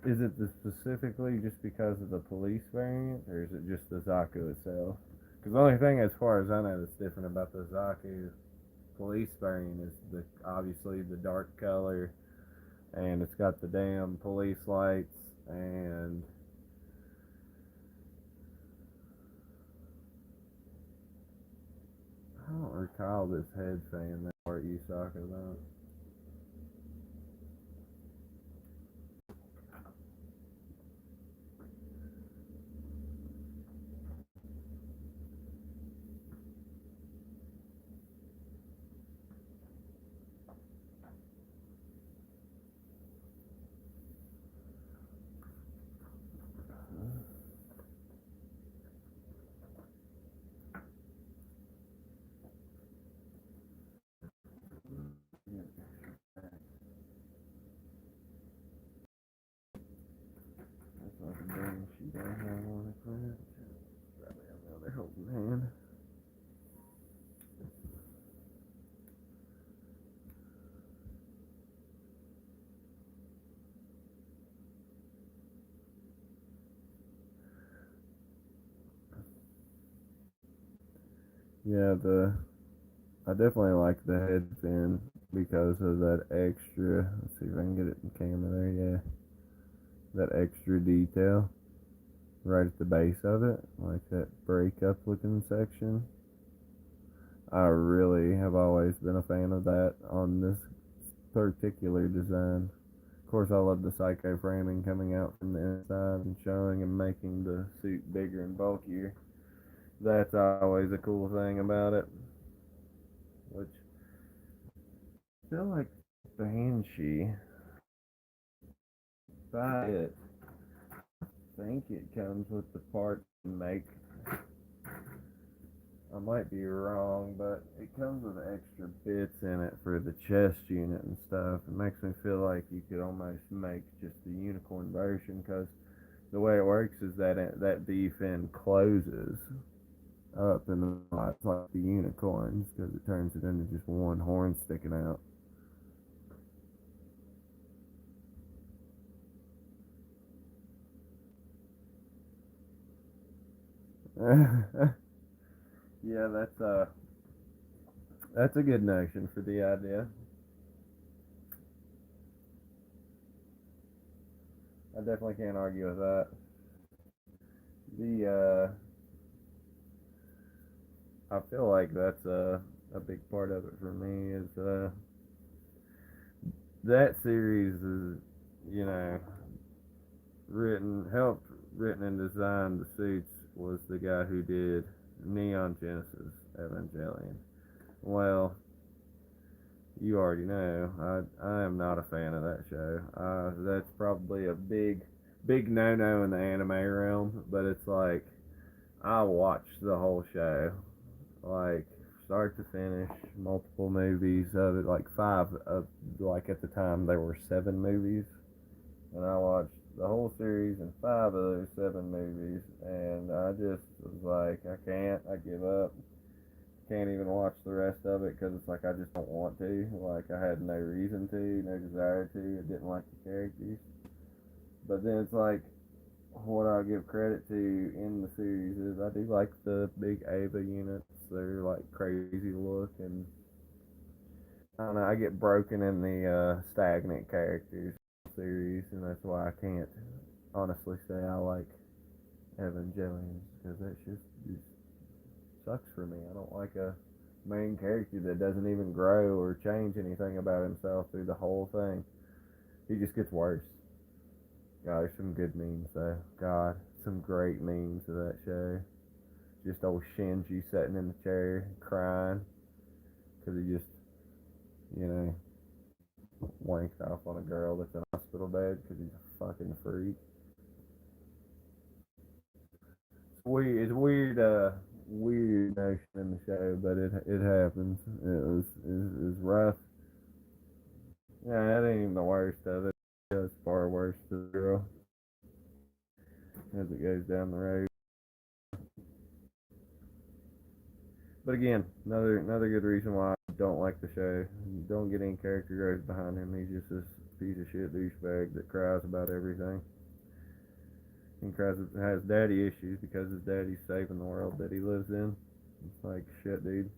Is it specifically just because of the police variant, or is it just the Zaku itself? Because the only thing, as far as I know, that's different about the Zaku police variant is the obviously the dark color, and it's got the damn police lights, and I don't recall this head fan that part you talking about. That's like a damn she don't have one equipped. Probably have the other holding hand. Yeah, the I definitely like the head fin because of that extra. Let's see if I can get it in camera there. Yeah, that extra detail right at the base of it, like that breakup looking section. I really have always been a fan of that on this particular design. Of course, I love the psycho framing coming out from the inside and showing and making the suit bigger and bulkier. That's always a cool thing about it. Which I feel like Banshee, buy it. I think it comes with the part to make. I might be wrong, but it comes with extra bits in it for the chest unit and stuff. It makes me feel like you could almost make just the unicorn version because the way it works is that that V fin closes up and it's like the unicorns because it turns it into just one horn sticking out. Yeah, that's That's a good notion for the idea. I definitely can't argue with that. The I feel like that's a big part of it for me is that series is, you know, helped written and designed the suits was the guy who did Neon Genesis Evangelion. Well, you already know I am not a fan of that show. That's probably a big no no in the anime realm, but it's like I watched the whole show, like start to finish, multiple movies of it, like five of, like at the time there were seven movies, and I watched the whole series and five of those seven movies, and I just was like, I can't, I give up. Can't even watch the rest of it because it's like I just don't want to. Like I had no reason to, no desire to. I didn't like the characters. But then it's like what I give credit to in the series is I do like the big Ava units. They're like crazy look, and I don't know. I get broken in the stagnant characters series, and that's why I can't honestly say I like Evangelion because that just sucks for me. I don't like a main character that doesn't even grow or change anything about himself through the whole thing. He just gets worse. God, there's some good memes though. God, some great memes of that show. Just old Shinji sitting in the chair crying because he just, you know, wanked off on a girl that's in a hospital bed because he's a fucking freak. It's weird. It's weird. Weird notion in the show, but it happens. It was rough. Yeah, that ain't even the worst of it. It's far worse to the girl as it goes down the road. But again, another good reason why I don't like the show. You don't get any character growth behind him. He's just this piece of shit douchebag that cries about everything. He cries has daddy issues because his daddy's saving the world that he lives in. It's like shit, dude.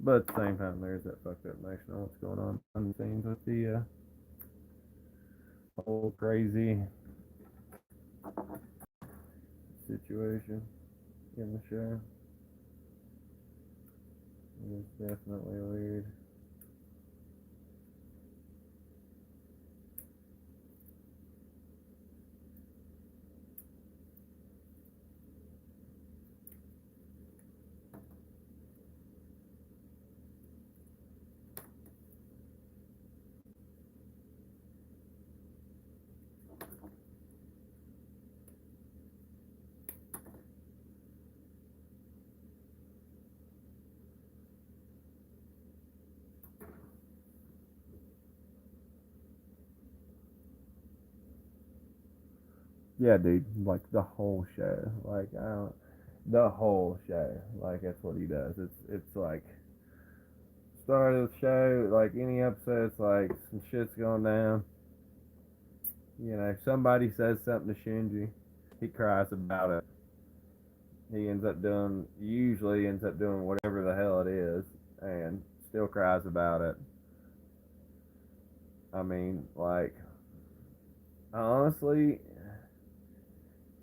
But at the same time, there's that fucked up notion of what's going on behind the scenes with the whole crazy situation in the show. It's definitely weird. Yeah, dude. Like the whole show. Like I don't. The whole show. Like that's what he does. It's like start of the show. Like any episode, it's like some shit's going down. You know, somebody says something to Shinji. He cries about it. He usually ends up doing whatever the hell it is, and still cries about it. I mean, like honestly,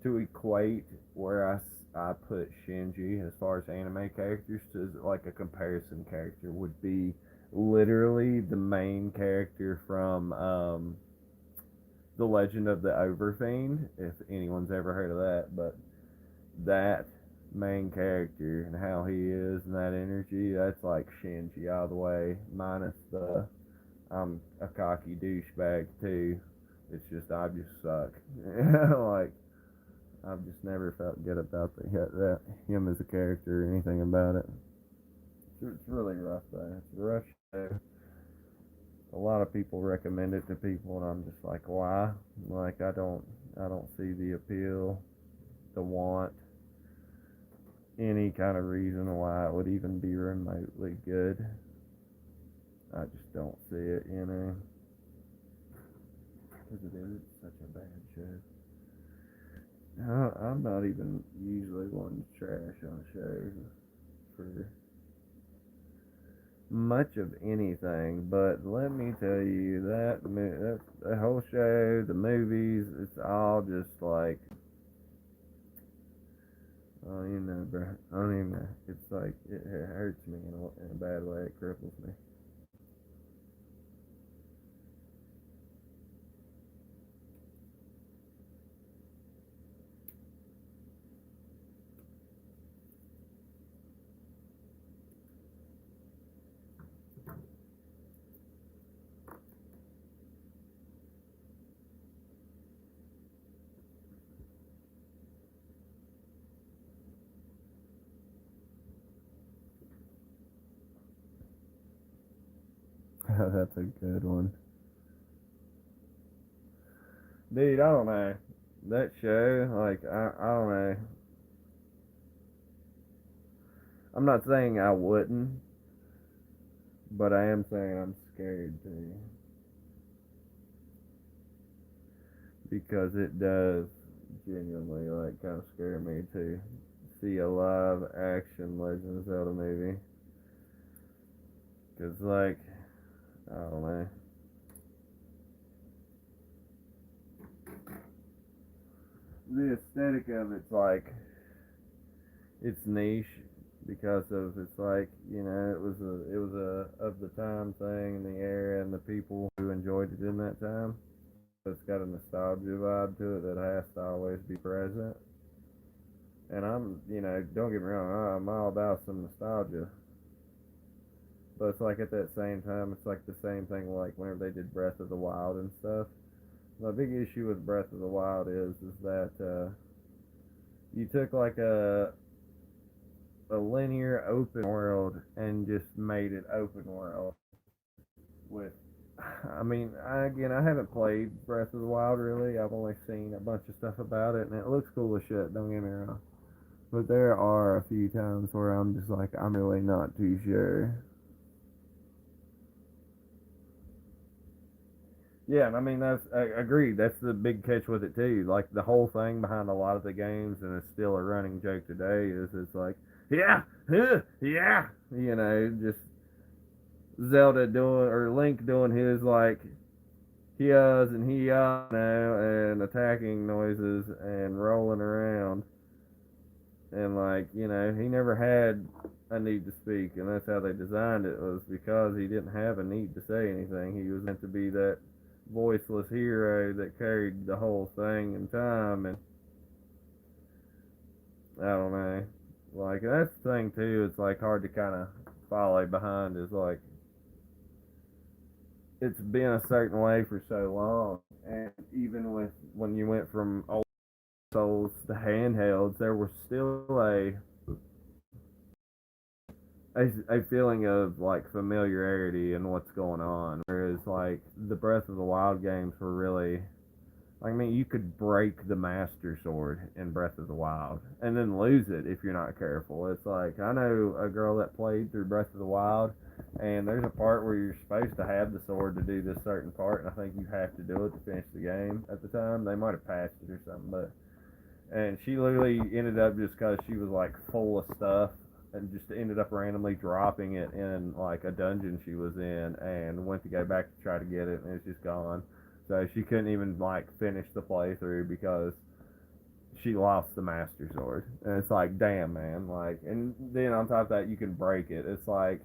to equate where I put Shinji as far as anime characters to like a comparison character would be literally the main character from The Legend of the Overfiend, if anyone's ever heard of that. But that main character and how he is and that energy, that's like Shinji all the way, minus the I'm a cocky douchebag too. It's just I just suck. Like I've just never felt good about that him as a character or anything about it. It's really rough though. It's a rough show. A lot of people recommend it to people, and I'm just like, why? Like I don't see the appeal, the want, any kind of reason why it would even be remotely good. I just don't see it, you know, because it is such a bad show. I'm not even usually one to trash on shows for much of anything, but let me tell you that the whole show, the movies, it's all just like, oh, you know, bro. I don't even know. It's like it hurts me in a bad way. It cripples me. That's a good one, dude. I don't know that show. Like I don't know. I'm not saying I wouldn't, but I am saying I'm scared too because it does genuinely like kind of scare me to see a live action Legend of Zelda movie. Cause like I don't know, the aesthetic of it's like it's niche because of it's like you know it was a of the time thing in the era and the people who enjoyed it in that time. It's got a nostalgia vibe to it that has to always be present. And I'm don't get me wrong, I'm all about some nostalgia, but it's like at that same time it's like the same thing like whenever they did Breath of the Wild and stuff. The big issue with Breath of the Wild is that you took like a linear open world and just made it open world with I mean, I haven't played Breath of the Wild really. I've only seen a bunch of stuff about it, and it looks cool as shit. Don't get me wrong, but there are a few times where I'm just like, I'm really not too sure. Yeah, and I mean I agree. That's the big catch with it too. Like the whole thing behind a lot of the games, and it's still a running joke today. Is it's like, yeah, yeah, just Zelda doing or Link doing his like heahs and heah and attacking noises and rolling around and like he never had a need to speak, and that's how they designed it was because he didn't have a need to say anything. He was meant to be that voiceless hero that carried the whole thing in time, and I don't know, like that's the thing too. It's like hard to kind of follow behind is like it's been a certain way for so long, and even with when you went from old souls to handhelds, there was still a feeling of like familiarity and what's going on. Whereas like the Breath of the Wild games were really, I mean, you could break the Master Sword in Breath of the Wild and then lose it if you're not careful. It's like I know a girl that played through Breath of the Wild, and there's a part where you're supposed to have the sword to do this certain part, and I think you have to do it to finish the game. At the time, they might have patched it or something, but and she literally ended up just because she was like full of stuff and just ended up randomly dropping it in like a dungeon she was in and went to go back to try to get it and it's just gone. So she couldn't even like finish the playthrough because she lost the Master Sword. And it's like, damn, man. Like, and then on top of that, you can break it. It's like,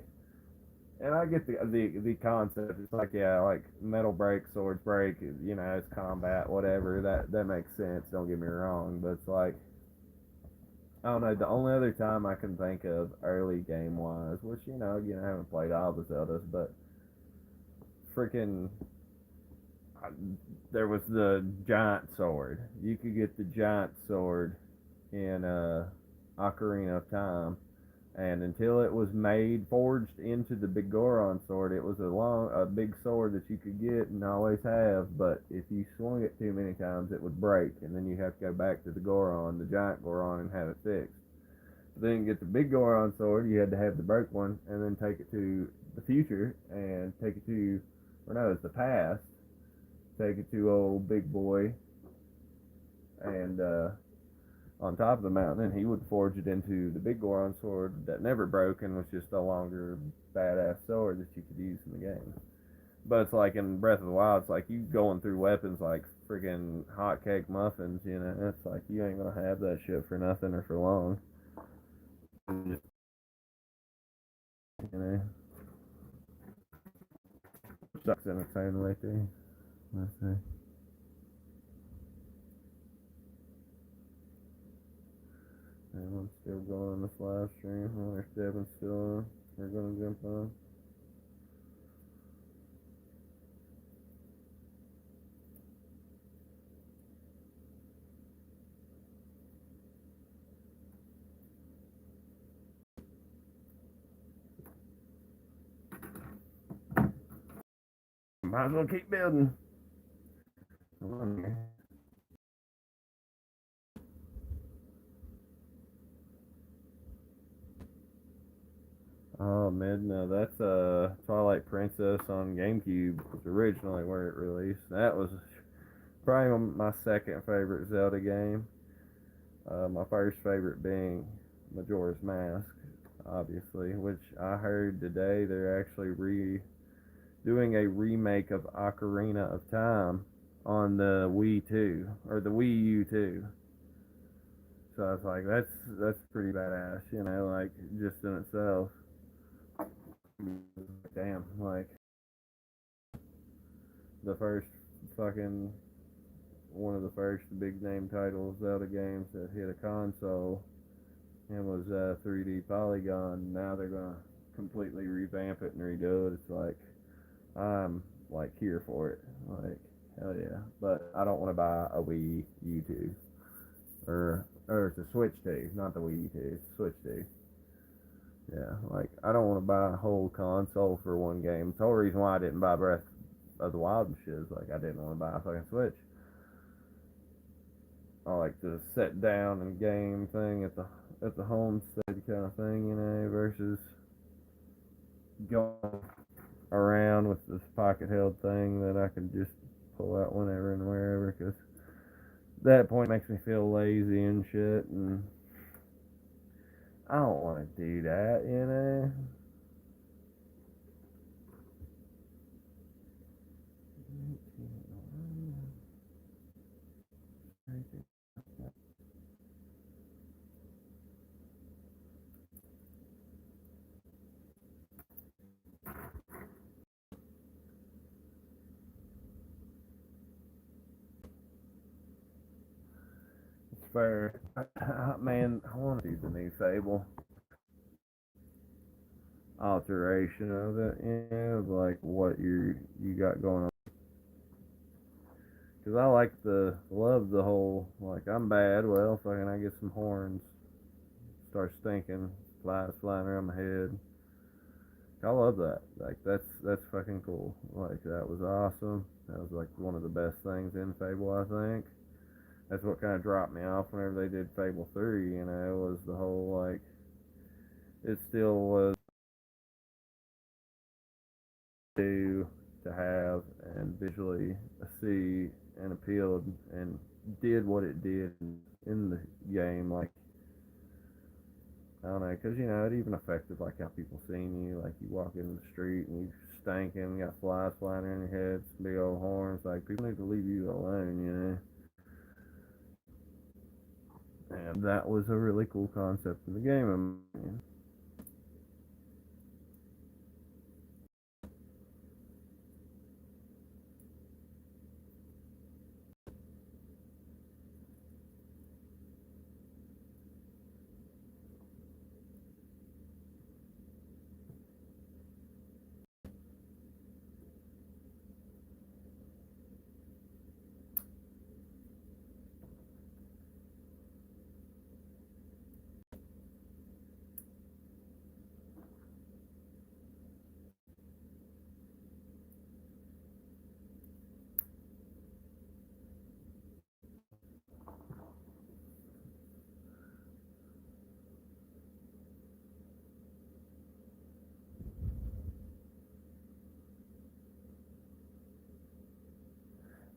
and I get the concept. It's like, yeah, like metal break, swords break. It's combat, whatever. That makes sense. Don't get me wrong, but it's like I don't know. The only other time I can think of early game wise, which again I haven't played all the Zeldas, but freaking there was the giant sword. You could get the giant sword in Ocarina of Time, and until it was made forged into the big Goron sword, it was a big sword that you could get and always have. But if you swung it too many times, it would break, and then you have to go back to the giant Goron, and have it fixed. Then get the big Goron sword, you had to have the broke one, and then take it to the future and take it to, or no, it's the past. Take it to old big boy, and on top of the mountain, and he would forge it into the big Goron sword that never broke and was just a longer badass sword that you could use in the game. But it's like in Breath of the Wild, it's like you going through weapons like freaking hotcake muffins, you know. It's like you ain't gonna have that shit for nothing or for long. You know, sucks in its own way too. Let's see. Everyone's still going on this live stream. I wonder if Devin's still on. We're gonna jump on. Might as well keep building. Come on, man. Oh, Midna, that's Twilight Princess on GameCube was originally where it released. That was probably my second favorite Zelda game. My first favorite being Majora's Mask, obviously, which I heard today they're actually doing a remake of Ocarina of Time on the Wii 2 or the Wii U 2. So I was like, that's pretty badass, you know, like just in itself. Damn, like the first fucking one of the first big name titles Zelda games that hit a console and was 3D polygon. Now they're gonna completely revamp it and redo it. It's like I'm like here for it. Like hell yeah, but I don't want to buy a Wii U2 or it's a Switch 2, not the Wii U2, it's Switch 2. Yeah, like I don't want to buy a whole console for one game. It's the whole reason why I didn't buy Breath of the Wild and shit is like I didn't want to buy a fucking Switch. I like to sit down and game thing at the homestead kind of thing, you know, versus going around with this pocket held thing that I can just pull out whenever and wherever. Because that point makes me feel lazy and shit, and I don't want to do that, you know. It's fair, man. I want to do the new Fable alteration of it, you know, like what you got going on. Cause I like love the whole like I'm bad. Well, fucking I get some horns, start stinking, flies flying around my head. I love that. Like that's fucking cool. Like that was awesome. That was like one of the best things in Fable. I think that's what kind of dropped me off whenever they did Fable 3. You know, was the whole like it still was to have and visually see and appealed and did what it did in the game. Like I don't know, because you know it even affected like how people seen you. Like you walk in the street and you stinking, you got flies flying in your head, some big old horns. Like people need to leave you alone, you know. And that was a really cool concept in the game. I mean,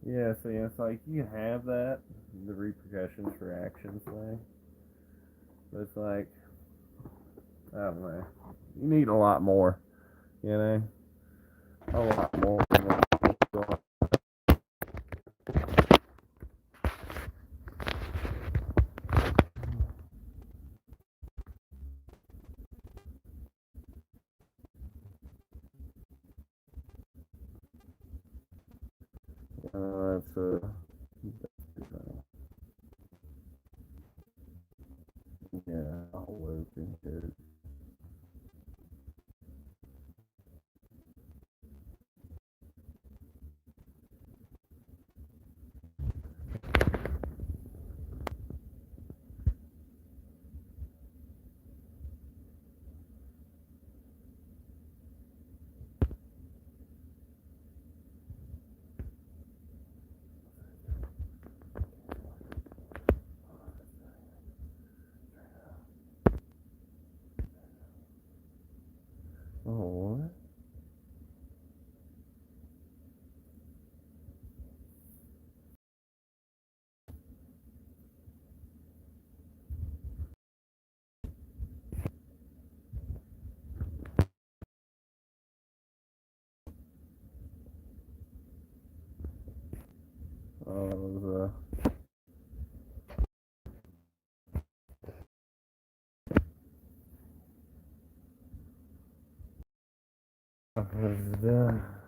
yeah, so yeah, it's like you have that, the repercussions for actions thing. But it's like, I don't know. You need a lot more, you know? A lot more than what's going on. That's yeah, I'll open here. Oh, that was done.